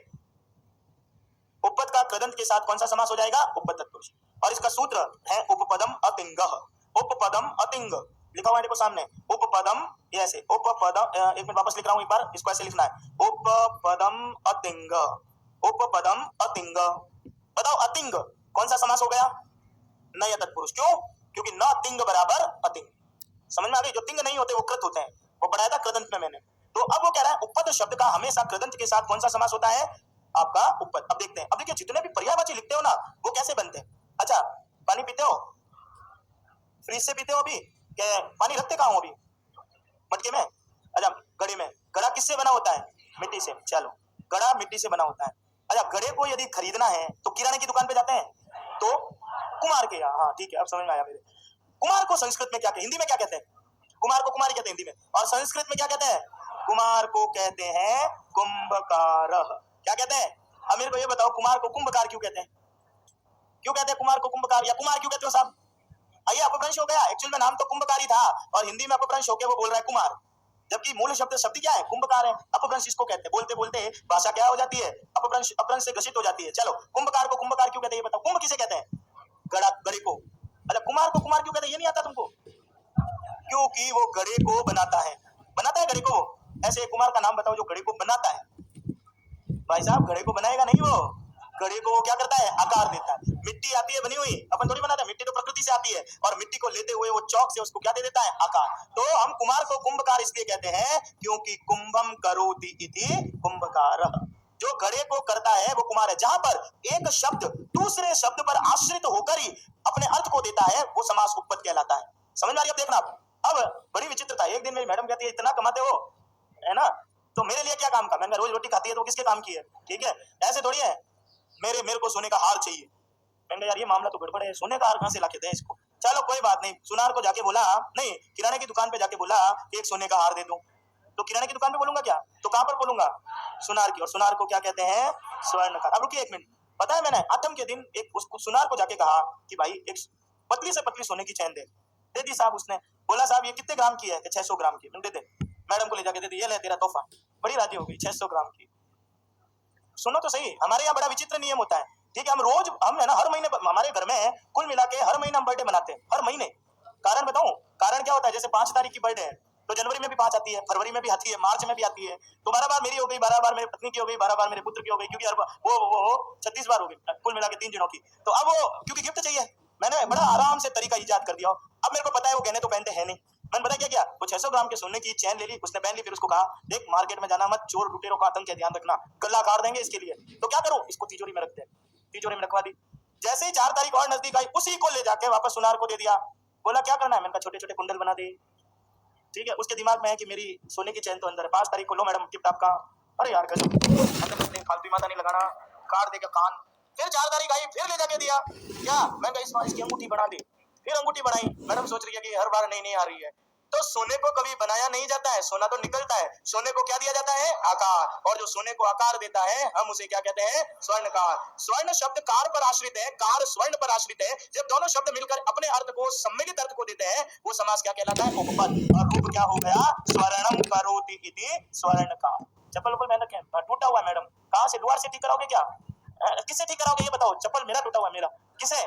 उपपद का कृदंत के साथ कौन सा समास हो जाएगा? उपपद तत्पुरुष। और इसका सूत्र है उपपदम अतिंगः, उपपदम अतिंग लिखा हुआ है देखो सामने, उपपदम, ये ऐसे उपपदम, एक मिनट वापस लिख रहा हूं एक बार, इसको ऐसे लिखना है, उपपदम अतिंग, उपपदम अतिंग। बताओ अतिंग कौन सा समास हो गया? नया तत्पुरुष। क्यों? क्योंकि न तिंग बराबर अतिंग। समझ में आ गई? जो तिंग नहीं होते वो कृत होते हैं, वो पढ़ाया था कृदंत में मैंने। तो अब वो कह रहा है उपपद शब्द का हमेशा कृदंत के साथ कौन सा समास होता है? आपका उपपद। अब देखते हैं, अब देखिए जितने भी पर्यायवाची लिखते हो ना वो कैसे बनते हैं। अच्छा, पानी पीते हो? फ्रिज से पीते हो? अभी क्या पानी रखते कहाँ हो? अभी मटके में? अच्छा, घड़े में। घड़ा किससे बना होता है? मिट्टी से। चलो, घड़ा मिट्टी से बना होता है। अच्छा, घड़े को यदि खरीदना है तो किराने की दुकान पे जाते हैं, तो कुम्हार के यहाँ। हाँ ठीक है, अब समझ में आया मेरे। कुम्हार को संस्कृत में क्या कहते हैं? हिंदी में क्या कहते हैं? कुम्हार को कुम्हारी कहते हैं हिंदी में, और संस्कृत में क्या कहते हैं? कुम्हार को कहते हैं कुंभकार। क्या कहते हैं? अब मेरे को ये बताओ, कुम्हार को कुंभकार क्यों कहते हैं? क्यों कहते हैं कुम्हार को कुंभकार, या कुम्हार क्यों कहते हो साहब? आइए, अपभ्रंश हो गया। एक्चुअल में नाम तो कुंभकारी था और हिंदी में अपभ्रंश होकर वो बोल रहा है कुम्हार, जबकि मूल शब्द क्या है? कुंभकार है। अपभ्रंश इसको कहते हैं। बोलते बोलते भाषा क्या हो जाती है? अपभ्रंश, अपभ्रंश से ग्रसित हो जाती है। चलो, कुंभकार को कुंभकार क्यों कहते हैं ये बताओ? कुंभ किसे कहते हैं? घड़े को। अच्छा, कुम्हार को कुम्हार क्यों कहते हैं ये नहीं आता तुमको? क्योंकि वो घड़े को बनाता है। बनाता है घड़े को। ऐसे कुम्हार का नाम बताओ जो घड़े को बनाता है। भाई साहब, घड़े को बनाएगा नहीं वो, घड़े को वो क्या करता है? आकार देता है। मिट्टी आती है बनी हुई, अपन थोड़ी बनाते हैं, मिट्टी तो प्रकृति से आती है, और मिट्टी को लेते हुए वो चौक से उसको क्या दे देता है? आकार। तो हम कुम्हार को कुंभकार इसलिए कहते हैं क्योंकि कुंभम करोति इति कुंभकार। जो घड़े को करता है वो कुम्हार है। जहां पर एक शब्द दूसरे शब्द पर आश्रित होकर ही अपने अर्थ को देता है वो समास उपपद कहलाता है। समझ में आ रही है? अब देखना, अब बड़ी विचित्रता। एक दिन मेरी मैडम कहती है इतना कमाते हो, है ना, तो मेरे लिए क्या काम का? मैंने रोज रोटी खाती है तो किसके काम की है? ठीक है, ऐसे थोड़ी है। मेरे को सोने का हार चाहिए। मैंने यार ये मामला तो गड़बड़ है, सोने का हार कहां से लाके दें इसको? चलो कोई बात नहीं, सुनार को जाके बोला, नहीं किराने की दुकान पे जाके बोला कि एक सोने का हार दे दूं। तो किराने की दुकान पे बोलूंगा क्या? तो कहां पर बोलूंगा? सुनार की। और सुनार को क्या कहते हैं? स्वर्णकार। अब रुकिए एक मिनट, पता है मैंने आठम के दिन एक उसको सुनार को जाके कहा कि भाई एक पतली से पतली सोने की चैन दे दी साहब। उसने बोला साहब ये कितने ग्राम की है? 600 ग्राम की। मैंने दे दे। मैडम को ले जाके दे दी, ये ले तेरा तोहफा। बड़ी राजी हो गई, 600 ग्राम की। सुनो तो सही, हमारे यहाँ बड़ा विचित्र नियम होता है। ठीक है, हम है ना हर महीने, हमारे घर में कुल मिला के हर महीने हम बर्थडे मनाते हैं, हर महीने। कारण बताऊं? कारण क्या होता है? जैसे 5 तारीख की बर्थडे है तो जनवरी में भी 5 आती है, फरवरी में भी आती है, मार्च में भी आती है। तो 12 बार मेरी हो गई, 12 बार मेरी पत्नी की हो गई, 12 बार मेरे पुत्र की हो गई, क्योंकि वो 36 बार हो गई कुल मिला के 3 जनों की। तो अब वो क्योंकि गिफ्ट चाहिए, मैंने बड़ा आराम से तरीका इजाद कर दिया। अब मेरे को पता है वो गहने तो पहनते हैं नहीं। मैंने पता क्या किया, वो 600 ग्राम के सोने की चैन ले ली, उसने पहन ली। फिर उसको कहा देख मार्केट में जाना मत, चोर लुटेरों का आतंक है, ध्यान रखना, गला काट देंगे इसके लिए। तो क्या करूं, इसको तिजोरी में रखते हैं। तिजोरी में रखवा दी। जैसे ही 4 तारीख और नजदीक आई, उसी को ले जाके वापस सुनार को दे दिया। बोला क्या करना है, मैंने कहा छोटे छोटे कुंडल बना दे। ठीक है, उसके दिमाग में है कि मेरी सोने की चैन तो अंदर है। 5 तारीख को लो मैडम टिप टाप का। अरे यार गजब, मतलब फालतू माता नहीं लगाना, काट देगा कान। फिर 4 तारीख आई, फिर ले जाके दिया। क्या, मैं कहा इस बार इसकी अंगूठी बना दी। फिर अंगूठी बनाई। मैडम सोच रही है कि हर बार नई नई आ रही है। तो सोने को कभी बनाया नहीं जाता है, सोना तो निकलता है। सोने को क्या दिया जाता है, आकार। और जो सोने को आकार देता है हम उसे क्या कहते हैं, स्वर्णकार। स्वर्ण शब्द कार पर आश्रित है, कार स्वर्ण पर आश्रित है। जब दोनों शब्द मिलकर अपने अर्थ को सम्मिलित अर्थ को देते हैं वो समास क्या कहलाता है, उपपद। और रूप क्या हो गया, स्वर्णम करोति इति स्वर्णकार। चप्पल उप्पल मैंने टूटा हुआ है मैडम, कहाँ से, द्वार से ठीक कराओगे क्या, किससे ठीक कराओगे ये बताओ। चप्पल मेरा टूटा हुआ है, मेरा किसे,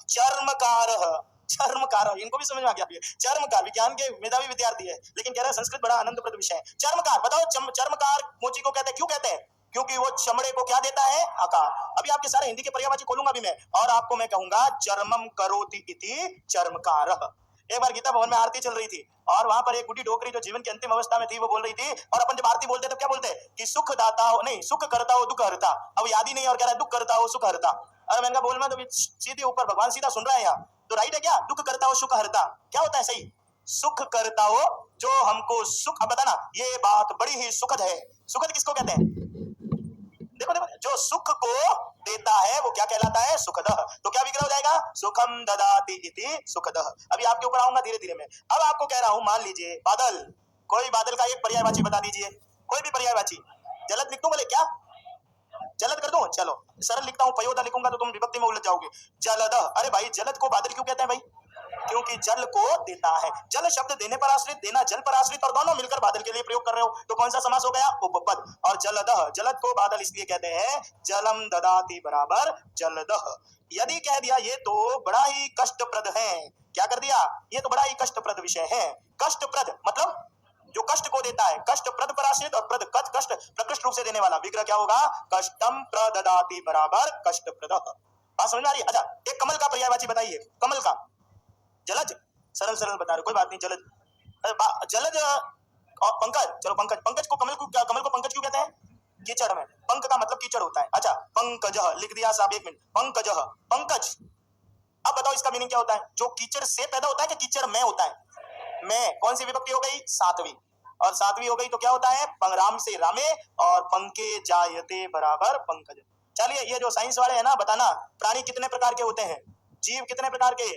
चर्मकार। चर्मकार, इनको भी समझ में आ गया। चर्मकार विज्ञान के मेधावी विद्यार्थी है, लेकिन कह रहा है संस्कृत बड़ा आनंदप्रद विषय है। चर्मकार बताओ, चर्मकार मोची को कहते हैं, क्यों कहते हैं, क्योंकि वो चमड़े को क्या देता है, आकार। अभी आपके सारे हिंदी के पर्यायवाची खोलूंगा भी मैं, और आपको मैं कहूंगा चर्मम करोति इति चर्मकार। एक बार गीता भवन में आरती चल रही थी और वहां पर एक बुढ़ी डोकरी जो जीवन की अंतिम अवस्था में थी वो बोल रही थी, और अपन जब आरती बोलते तो क्या बोलते हैं कि सुख दाता हो, नहीं सुख करता हो दुख हरता। अब याद ही नहीं और कह रहा है दुख करता हो सुख हरता। अरे मैंने बोल में तो सीधे ऊपर भगवान सीधा सुन रहा है यहाँ, तो राइट है क्या, दुख करता हो सुख हरता क्या होता है सही, सुख करता हो जो हमको सुख। अब बताना, ये बात बड़ी ही सुखद है। सुखद किसको कहते हैं, देखो देखो, जो सुख को देता है वो क्या कहलाता है, सुखदः। तो क्या विग्रह हो जाएगा, सुखम ददाति इति सुखदः। अभी आपके ऊपर आऊंगा धीरे धीरे में। अब आपको कह रहा हूं, मान लीजिए बादल, कोई बादल का एक पर्यायवाची बता दीजिए, कोई भी पर्यायवाची। जलद लिख दूं, बोले क्या जलद कर दूं, चलो सरल लिखता हूं, पयोदा लिखूंगा तो तुम विभक्ति में उलझ जाओगे। जलद, अरे भाई जलद को बादल क्यों कहते हैं भाई, क्योंकि जल को देता है। जल शब्द देने पर आश्रित, देना जल पर आश्रित, और दोनों मिलकर बादल के लिए प्रयोग कर रहे हो, तो कौन सा समास हो गया, उपपद। और जलदः, जलद को बादल इसलिए कहते हैं, जलम ददाति बराबर जलदः। यदि कह दिया ये तो बड़ा ही कष्टप्रद है, क्या कर दिया, ये तो बड़ा ही कष्टप्रद विषय है। कष्टप्रद मतलब जो कष्ट को देता है, कष्ट प्रद पर आश्रित, और प्रद कष्ट प्रकृष्ट रूप से देने वाला। विग्रह क्या होगा, कष्टम प्रददाति बराबर कष्टप्रदः। बात समझ में आ रही है। अच्छा एक कमल का पर्यायवाची बताइए, कमल का, जलज, सरल सरल बता रहे, कोई बात नहीं, जलज, जलज और पंकज, चलो पंकज, पंकज को कमल को क्या, कमल को पंकज क्यों कहते हैं, कीचड़ में, पंक का मतलब कीचड़ होता है। अच्छा पंकज लिख दिया साहब, एक मिनट, पंकज, पंकज। अब बताओ इसका मीनिंग क्या होता है, जो कीचड़ से पैदा होता है कि कीचड़ में होता है, में, कौन सी विभक्ति हो गई, सातवीं, और सातवीं हो गई तो क्या होता है, राम से रामे, और पंके जायते बराबर पंकज। चलिए ये जो साइंस वाले हैं ना, बताना प्राणी कितने प्रकार के होते हैं, जीव कितने प्रकार के,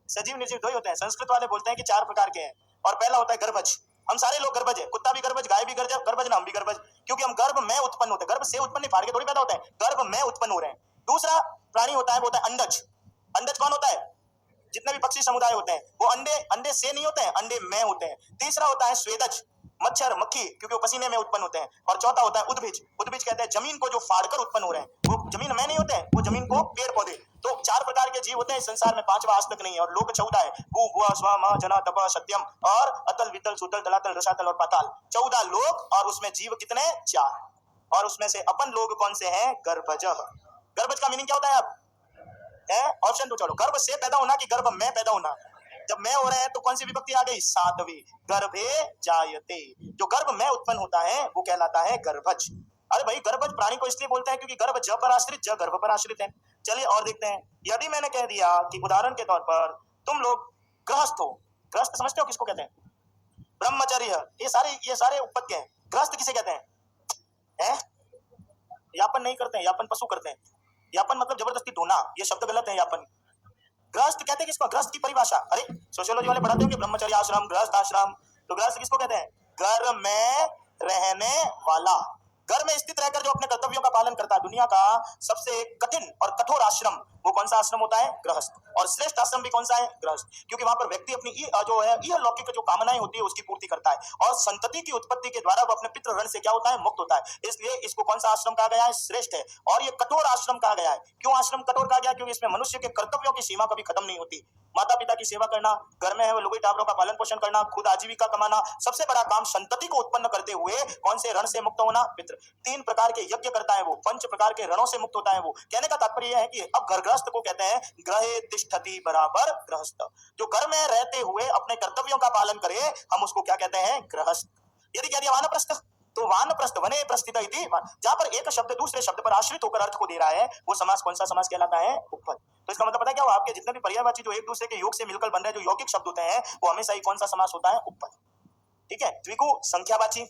सजीव निर्जीव दो ही होते हैं। संस्कृत वाले बोलते हैं कि 4 प्रकार के हैं, और पहला होता है गर्भज। हम सारे लोग गर्भज है, कुत्ता भी गर्भज, गाय भी गर्भज ना, हम भी गर्भज, क्योंकि हम गर्भ में उत्पन्न होते हैं। गर्भ से उत्पन्न नहीं, फाड़ के थोड़ी पैदा होता है, गर्भ में उत्पन्न हो रहे हैं। दूसरा प्राणी होता है वो होता है अंडज। अंडज कौन होता है, जितने भी पक्षी समुदाय होते हैं वो अंडे, अंडे से नहीं होते हैं, अंडे में होते हैं। तीसरा होता है स्वेदज, मच्छर मक्खी, क्योंकि वो पसीने में उत्पन्न होते हैं। और चौथा होता है उद्भिज। उद्भिज कहते हैं जमीन को जो फाड़कर उत्पन्न हो रहे हैं, वो जमीन में नहीं होते हैं, वो जमीन को पेड़ पौधे। तो 4 प्रकार के जीव होते हैं इस संसार में, 5वां आज तक नहीं है। और लोक 14 है, भू भुआ स्वा मा जना तप सत्यम, और अतल वितल सुतल तलातल रसातल और पाताल, 14 लोक, और उसमें जीव कितने, 4। और उसमें से अपन लोग कौन से हैं, गर्भज। गर्भज का मीनिंग क्या होता है आप है, ऑप्शन दो, चलो, गर्भ से पैदा होना कि गर्भ में पैदा होना। जब मैं हो रहे हैं तो कौन सी विभक्ति आ गई, सातवीं, गर्भे जायते। जो गर्भ में उत्पन्न होता है वो कहलाता है गर्भज। अरे भाई गर्भज प्राणी को इसलिए बोलते हैं क्योंकि गर्भ ज पर आश्रित, ज गर्भ पर आश्रित है। चलिए और देखते हैं, यदि मैंने कह दिया कि उदाहरण के तौर पर तुम लोग गृहस्थ हो, गृहस्थ समझते हो किसको कहते हैं, ब्रह्मचर्य, ये सारे उपपद के हैं। गृहस्थ किसे कहते हैं, यापन नहीं करते हैं, यापन पशु करते हैं। यापन मतलब जबरदस्ती ढोना, ये शब्द गलत है यापन। गृहस्थ कहते हैं किसको, गृहस्थ की परिभाषा, अरे सोशियोलॉजी वाले पढ़ाते होंगे, ब्रह्मचर्य आश्रम, गृहस्थ आश्रम, तो गृहस्थ किसको कहते हैं, घर में रहने वाला, घर में स्थित रहकर जो अपने कर्तव्यों का पालन करता है। दुनिया का सबसे कठिन और कठोर आश्रम वो कौन सा आश्रम होता है, गृहस्थ। और श्रेष्ठ आश्रम भी कौन सा है, गृहस्थ, क्योंकि वहां पर व्यक्ति अपनी जो है यह लौकिक जो कामनाएं होती है उसकी पूर्ति करता है, और संतति की उत्पत्ति के द्वारा वो अपने पितृ ऋण से क्या होता है, मुक्त होता है। इसलिए इसको कौन सा आश्रम कहा गया है, श्रेष्ठ है। और ये कठोर आश्रम कहा गया है। क्यों आश्रम कठोर कहा गया, क्योंकि इसमें मनुष्य के कर्तव्यों की सीमा कभी खत्म नहीं होती। माता पिता की सेवा करना, घर में है वो लुगाई टाबरों का पालन पोषण करना, खुद आजीविका कमाना, सबसे बड़ा काम संतति को उत्पन्न करते हुए कौन से ऋण से मुक्त होना, पितृ मित्र, 3 प्रकार के यज्ञ करता है वो, 5 प्रकार के रणों से मुक्त होता है वो। कहने का तात्पर्य यह है कि अब घर गृहस्थ को कहते हैं ग्रहे तिष्ठति बराबर गृहस्थ, जो घर में रहते हुए अपने कर्तव्यों का पालन करे हम उसको क्या कहते हैं, गृहस्थ। यदि कह दिया वानप्रस्थ, तो वानप्रस्थ वने प्रस्थित इति, जहां पर एक शब्द दूसरे शब्द पर आश्रित होकर अर्थ को दे रहा है वो समास कौन सा समास कहलाता है, उपपद। तो इसका मतलब पता है क्या हुआ, आपके जितने भी पर्यायवाची जो एक दूसरे के योग से मिलकर बन रहे जो यौगिक शब्द होते हैं वो हमेशा ही कौन सा समास होता है, उपपद। ठीक है। द्विगु संख्यावाची,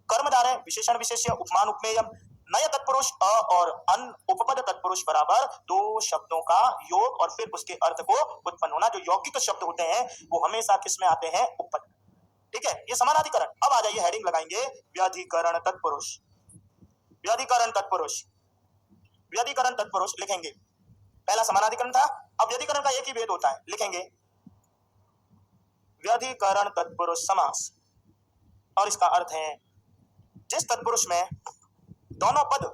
कर्मधारय, विशेषण विशेष्य, उपमान उपमेयम, नय तत्पुरुष अ और अन उपपद तत्पुरुष बराबर दो शब्दों का योग और फिर उसके अर्थ को उत्पन्न होना। जो यौगिक शब्द होते हैं वो हमेशा किसमें आते हैं, उपपद। ठीक है, ये समानाधिकरण। अब आ जाइए हेडिंग लगाएंगे व्याधिकरण तत्पुरुष। व्याधिकरण तत्पुरुष, व्याधिकरण तत्पुरुष लिखेंगे। पहला समानाधिकरण था, अब व्याधिकरण का एक ही भेद होता है, लिखेंगे व्याधिकरण तत्पुरुष समास। और इसका अर्थ है जिस तत्पुरुष में दोनों पद,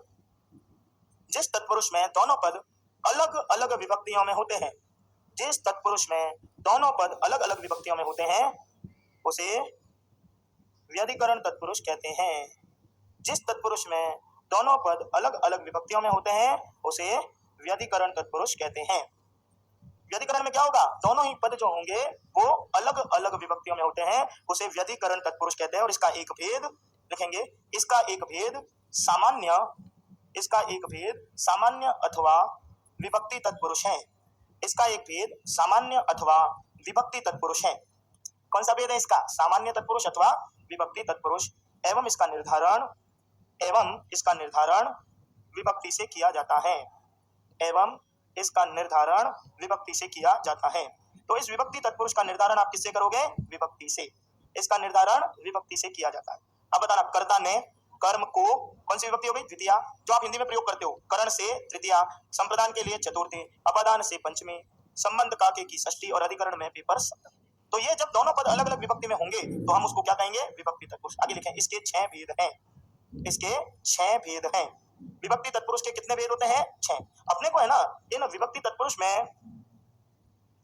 जिस तत्पुरुष में दोनों पद अलग अलग विभक्तियों में होते हैं, जिस तत्पुरुष में दोनों पद अलग अलग विभक्तियों में होते हैं उसे व्याधिकरण तत्पुरुष कहते हैं। जिस तत्पुरुष में दोनों पद अलग अलग विभक्तियों में होते हैं उसे व्याधिकरण तत्पुरुष कहते हैं। व्याधिकरण में क्या होगा, दोनों ही पद जो होंगे वो अलग अलग विभक्तियों में होते हैं, उसे व्याधिकरण तत्पुरुष कहते हैं। और इसका एक भेद लिखेंगे, इसका एक भेद सामान्य, इसका एक भेद सामान्य अथवा विभक्ति तत्पुरुष है। इसका एक भेद सामान्य अथवा विभक्ति तत्पुरुष है। कौन सा भेद है इसका, सामान्य तत्पुरुष अथवा विभक्ति तत्पुरुष। एवं इसका निर्धारण, एवं इसका निर्धारण विभक्ति से किया जाता है, एवं इसका निर्धारण विभक्ति से किया जाता है। तो इस विभक्ति तत्पुरुष का निर्धारण आप किससे करोगे, विभक्ति से। इसका निर्धारण विभक्ति से किया जाता है। अब बताना, कर्ता ने कर्म को, कौन सी विभक्ति हो गई, द्वितीया, जो आप हिंदी में प्रयोग करते हो, करण से तृतीया, संप्रदान के लिए चतुर्थी, अपादान से पंचमी, संबंध काके की षष्ठी और अधिकरण में पेपर सप्तमी। तो ये जब दोनों पद अलग अलग विभक्ति में होंगे तो हम उसको क्या कहेंगे, विभक्ति तत्पुरुष। आगे लिखें, इसके 6 भेद हैं, इसके 6 भेद हैं। विभक्ति तत्पुरुष के कितने भेद होते हैं, 6। अपने को है ना इन विभक्ति तत्पुरुष में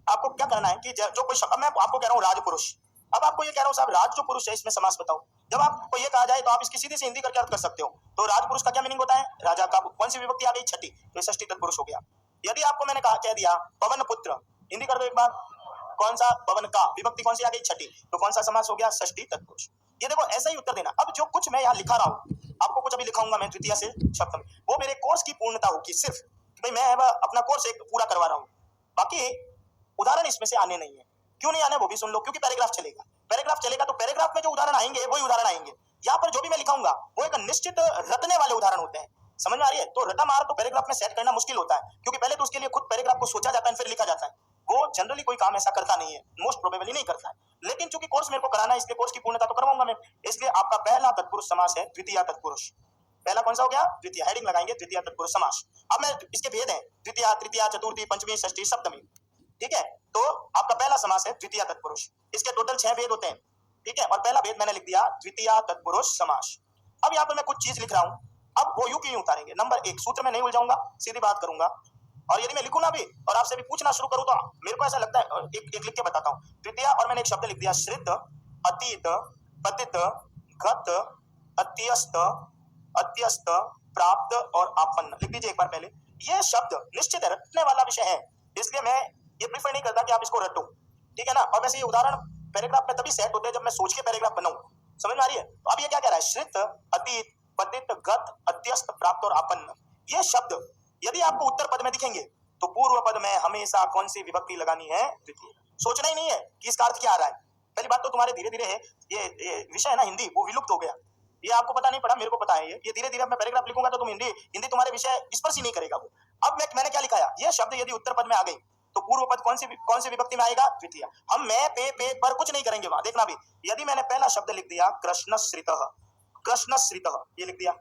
आपको क्या करना है कि जो कोई शब्द, मैं आपको कह रहा हूँ राजपुरुष, अब आपको ये कह रहा हूँ साहब राज जो पुरुष है इसमें समास बताओ। जब आपको ये कहा जाए तो आप इसकी सीधी से हिंदी करके अर्थ कर सकते हो। तो राजपुरुष का क्या मीनिंग होता है, राजा का। कौन सी विभक्ति आ गई, छठी, तो षष्ठी तत्पुरुष हो गया। यदि आपको मैंने कह दिया पवन पुत्र, हिंदी कर दो एक बार, कौन सा, पवन का, विभक्ति कौन सी आ गई, छठी, तो कौन सा समास हो गया, षष्ठी तत्पुरुष। ये देखो ऐसा ही उत्तर देना। अब जो कुछ मैं यहाँ लिखा रहा हूँ, आपको कुछ अभी लिखाऊंगा मैं द्वितीय से सप्तमी, वो मेरे कोर्स की पूर्णता होगी सिर्फ, भाई मैं अपना कोर्स एक पूरा करवा रहा हूँ, बाकी उदाहरण इसमें से आने नहीं है। क्यों नहीं आने वो भी सुन लो, क्योंकि पैराग्राफ चलेगा, पैराग्राफ चलेगा तो पैराग्राफ में जो उदाहरण आएंगे वही उदाहरण आएंगे। यहाँ पर जो भी मैं लिखाऊंगा वो एक निश्चित रटने वाले उदाहरण होते हैं, समझ में आ रही है। तो रटा मार तो पैराग्राफ में सेट करना मुश्किल होता है, क्योंकि पहले तो उसके लिए खुद पैराग्राफ को सोचा जाता है फिर लिखा जाता है। वो जनरली कोई काम ऐसा करता नहीं है, मोस्ट प्रोबेबली नहीं करता है। लेकिन चूंकि कोर्स मेरे को कराना है इसलिए कोर्स की पूर्णता तो करवाऊंगा मैं। इसलिए आपका पहला तत्पुरुष समास है द्वितीय तत्पुरुष। पहला कौन सा हो गया, द्वितीय, हेडिंग लगाएंगे द्वितीय तत्पुरुष समास। अब मैं इसके भेद हैं, द्वितीय, तृतीय, चतुर्थी, पंचमी, षष्ठी, सप्तमी। ठीक है, तो आपका पहला समास है द्वितीय तत्पुरुष। इसके टोटल 6 भेद होते हैं। ठीक है, और पहला भेद मैंने लिख दिया द्वितीय तत्पुरुष समास। अब यहाँ पर मैं कुछ चीज लिख रहा हूँ, अब वो यूं की यूं उतारेंगे। नंबर 1, सूत्र में नहीं उलझाऊंगा, सीधी बात करूंगा। और यदि मैं लिखूं ना भी और आपसे भी पूछना शुरू करूं तो मेरे को ऐसा लगता है, एक लिख के बताता हूं। द्वितीय, और मैंने एक शब्द लिख दिया श्रित, अतीत, पतित, गत, अत्यस्त, अत्यस्त, प्राप्त और आपन्न। लिख दीजिए एक बार पहले। ये शब्द निश्चित है, रटने वाला विषय है, इसलिए मैं ये प्रीफर नहीं करता कि आप इसको रटो, ठीक है ना। और वैसे ये उदाहरण पैराग्राफ में तभी सेट होते हैं जब मैं सोच के पैराग्राफ बनाऊं, समझ में आ रही है। तो अब ये क्या कह रहा है, श्रित, अतीत, पतित, गत, अत्यस्त, प्राप्त और आपन्न। ये शब्द यदि आपको उत्तर पद में दिखेंगे तो पूर्व पद में हमेशा कौन सी विभक्ति लगानी है, द्वितीय। सोचना ही नहीं है कि इसका अर्थ क्या आ रहा है। पहली बात तो तुम्हारे धीरे धीरे है ये विषय है ना हिंदी, वो विलुप्त हो गया। ये आपको पता नहीं पड़ा, मेरे को पता है। ये धीरे धीरे मैं पैराग्राफ लिखूंगा तो तुम हिंदी तुम्हारे विषय स्पर्श ही नहीं करेगा वो। अब मैंने क्या लिखाया, ये शब्द यदि उत्तर पद में आ गई तो पूर्व पद कौन सी विभक्ति में आएगा, द्वितीय। हम मैं पे पर कुछ नहीं करेंगे वहां, देखना भी। यदि मैंने पहला शब्द लिख दिया कृष्णश्रितः, कृष्णश्रितः ये लिख दिया,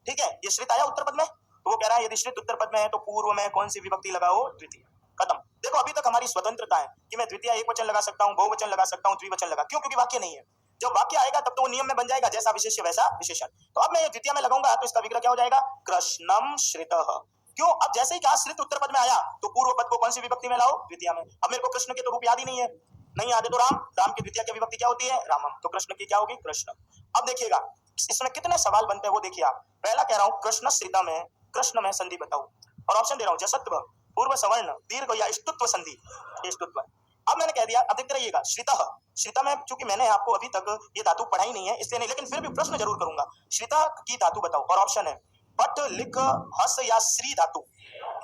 ठीक है, ये श्रित आया उत्तर पद में, तो वो कह रहा है यदि श्रित उत्तर पद में है तो पूर्व में कौन सी विभक्ति लगाओ, द्वितीय। खत्म। देखो अभी तक हमारी स्वतंत्रता है कि मैं द्वितीय एक वचन लगा सकता हूँ, बहुवचन लगा सकता हूँ, द्विवचन लगा, क्यों, क्योंकि वाक्य नहीं है। जब वाक्य आएगा तब तो वो नियम में बन जाएगा, जैसा विशेष्य वैसा विशेषण। तो अब मैं ये द्वितीय में लगाऊंगा तो इसका विग्रह क्या हो जाएगा, कृष्णम श्रितः। क्यों, अब जैसे ही कहा श्रित उत्तर पद में आया तो पूर्व पद को कौन सी विभक्ति में लाओ, द्वितीय में। अब मेरे को कृष्ण के तो रूप याद ही नहीं है, नहीं याद है तो राम की द्वितीय की विभक्ति क्या होती है, रामम, तो कृष्ण की क्या होगी, कृष्ण। अब देखिएगा इसमें कितने सवाल बनते हैं वो देखिए आप। पहला कह रहा हूं कृष्ण श्रिता में, कृष्ण में संधि बताओ, और ऑप्शन दे रहा हूं जसत्व, पूर्व सवर्ण, दीर्घ या ष्टुत्व संधि। ष्टुत्व। अब मैंने कह दिया, अब देखते रहिएगा, श्रितः, श्रिता में चूंकि मैंने आपको अभी तक ये धातु पढ़ाई नहीं है इसलिए नहीं, लेकिन फिर भी प्रश्न जरूर करूंगा। श्रिता की धातु बताओ, और ऑप्शन है पट, लिख, हस या श्री धातु।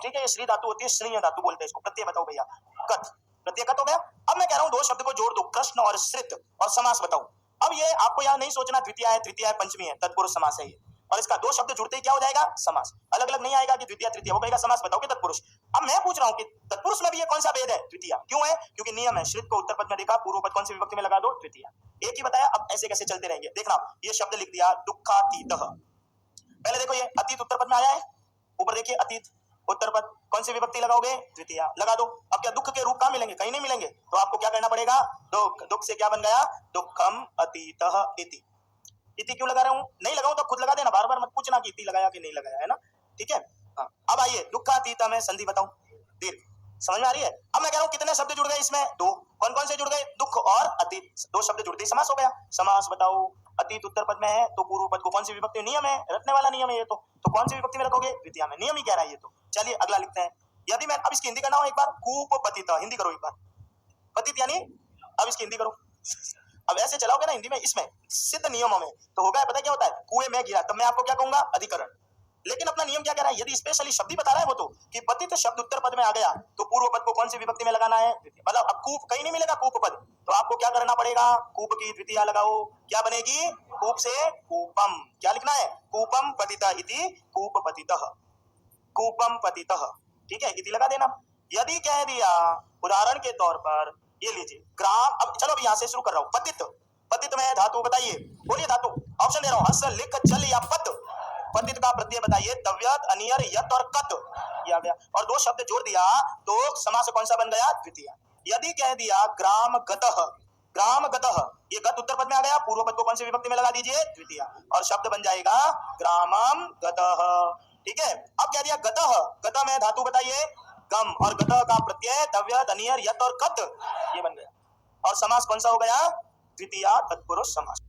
ठीक है, ये श्री धातु होती है, श्रीय धातु बोलते हैं इसको। प्रत्यय बताओ भैया, कथ, प्रत्यय कथ हो गया। अब मैं कह रहा हूं दो शब्द को जोड़ दो, कृष्ण और श्रित, और समास बताओ। अब ये आपको यहां नहीं सोचना द्वितीय है, तृतीय है, पंचमी है, तत्पुरुष समास है ये, और इसका दो शब्द जुड़ते ही क्या हो जाएगा, समास। अलग अलग नहीं आएगा कि द्वितीय तृतीय, वो कहेगा समास बताओ कि तत्पुरुष। अब मैं पूछ रहा हूं कि तत्पुरुष में भी ये कौन सा भेद है, द्वितीय। क्यों है, क्योंकि नियम है, श्रित को उत्तर पद में देखा, पूर्व पद कौन सी विभक्ति में लगा दो, द्वितीय। एक ही बताया, अब ऐसे कैसे चलते रहेंगे। देखना, ये शब्द लिख दिया दुःखातीतः, पहले देखो ये अतीत उत्तर पद में आया है, ऊपर देखिए अतीत उत्तर पद, कौन सी विभक्ति लगाओगे, द्वितीय, लगा दो। अब क्या दुख के रूप कहां मिलेंगे, कहीं नहीं मिलेंगे, तो आपको क्या करना पड़ेगा, दुख, दुख से क्या बन गया, दुखम अतीतः इति। इति क्यों लगा रहा हूं, नहीं लगाऊं तो खुद लगा देना, बार बार मत पूछना कि इति लगाया कि नहीं लगाया, है ना, ठीक है। हाँ, अब आइए दुःखातीत में संधि बताऊं, दीर्घ, समझ में आ रही है। अब मैं कह रहा हूं कितने शब्द जुड़ गए इसमें, दो, कौन कौन से जुड़ गए, दुख और अतीत, दो शब्द जुड़ते ही समास हो गया। समास बताओ, अतीत उत्तर पद में है तो पूर्व पद को कौन सी विभक्ति, नियम है, रटने वाला नियम है ये तो कौन सी विभक्ति में रखोगे, द्वितीय में, नियम ही कह रहा है ये तो। चलिए अगला लिखते हैं, यदि मैं अब इसकी हिंदी करना हो एक बार, कूप पतित, हिंदी करो एक बार, पतित यानी, अब इसकी हिंदी करो। अब ऐसे चलाओगे ना हिंदी में, इसमें सिद्ध नियमों में तो होगा, पता क्या होता है, कुएं में गिरा, तब मैं आपको क्या कहूंगा, अधिकरण। लेकिन अपना नियम क्या कह रहा है, यदि स्पेशली शब्द ही बता रहा है वो तो, कि पतित शब्द उत्तर पद में आ गया तो पूर्व पद को कौन सी विभक्ति में लगाना है, मतलब अब कूप कहीं नहीं मिलेगा कूप पद, तो आपको क्या करना पड़ेगा, कूप की द्वितीय लगाओ, क्या बनेगी, कूप से कूपम, क्या लिखना है, कूपम पतितः इति, कूप पतितः, कूपम पतितः, ठीक है, इति लगा देना। यदि कह दिया उदाहरण के तौर पर, ये लीजिए ग्राम, अब चलो अभी यहां से शुरू कर रहा हूं, पतित, पतित में धातु बताइए, बोलिए धातु, ऑप्शन दे रहा हूं, हस, लिख, चल या पत। पतित का प्रत्यय बताइए, तव्यत, अनियर, यत और कत, ये आ गया, और दो शब्द जोड़ दिया तो समास कौन सा बन गया, द्वितीय। यदि कह दिया ग्राम गतः, ग्राम गतः, ये गत उत्तर पद में आ गया, पूर्व पद को कौन सी विभक्ति में लगा दीजिए, द्वितीय, और शब्द बन जाएगा ग्रामम गतः, ठीक है। अब कह दिया गतः, गतः में धातु बताइए, गम, और गतः का प्रत्यय तव्यत, अनियर, यत और कत, ये बन गया, और समास कौन सा हो गया, द्वितीय तत्पुरुष समास।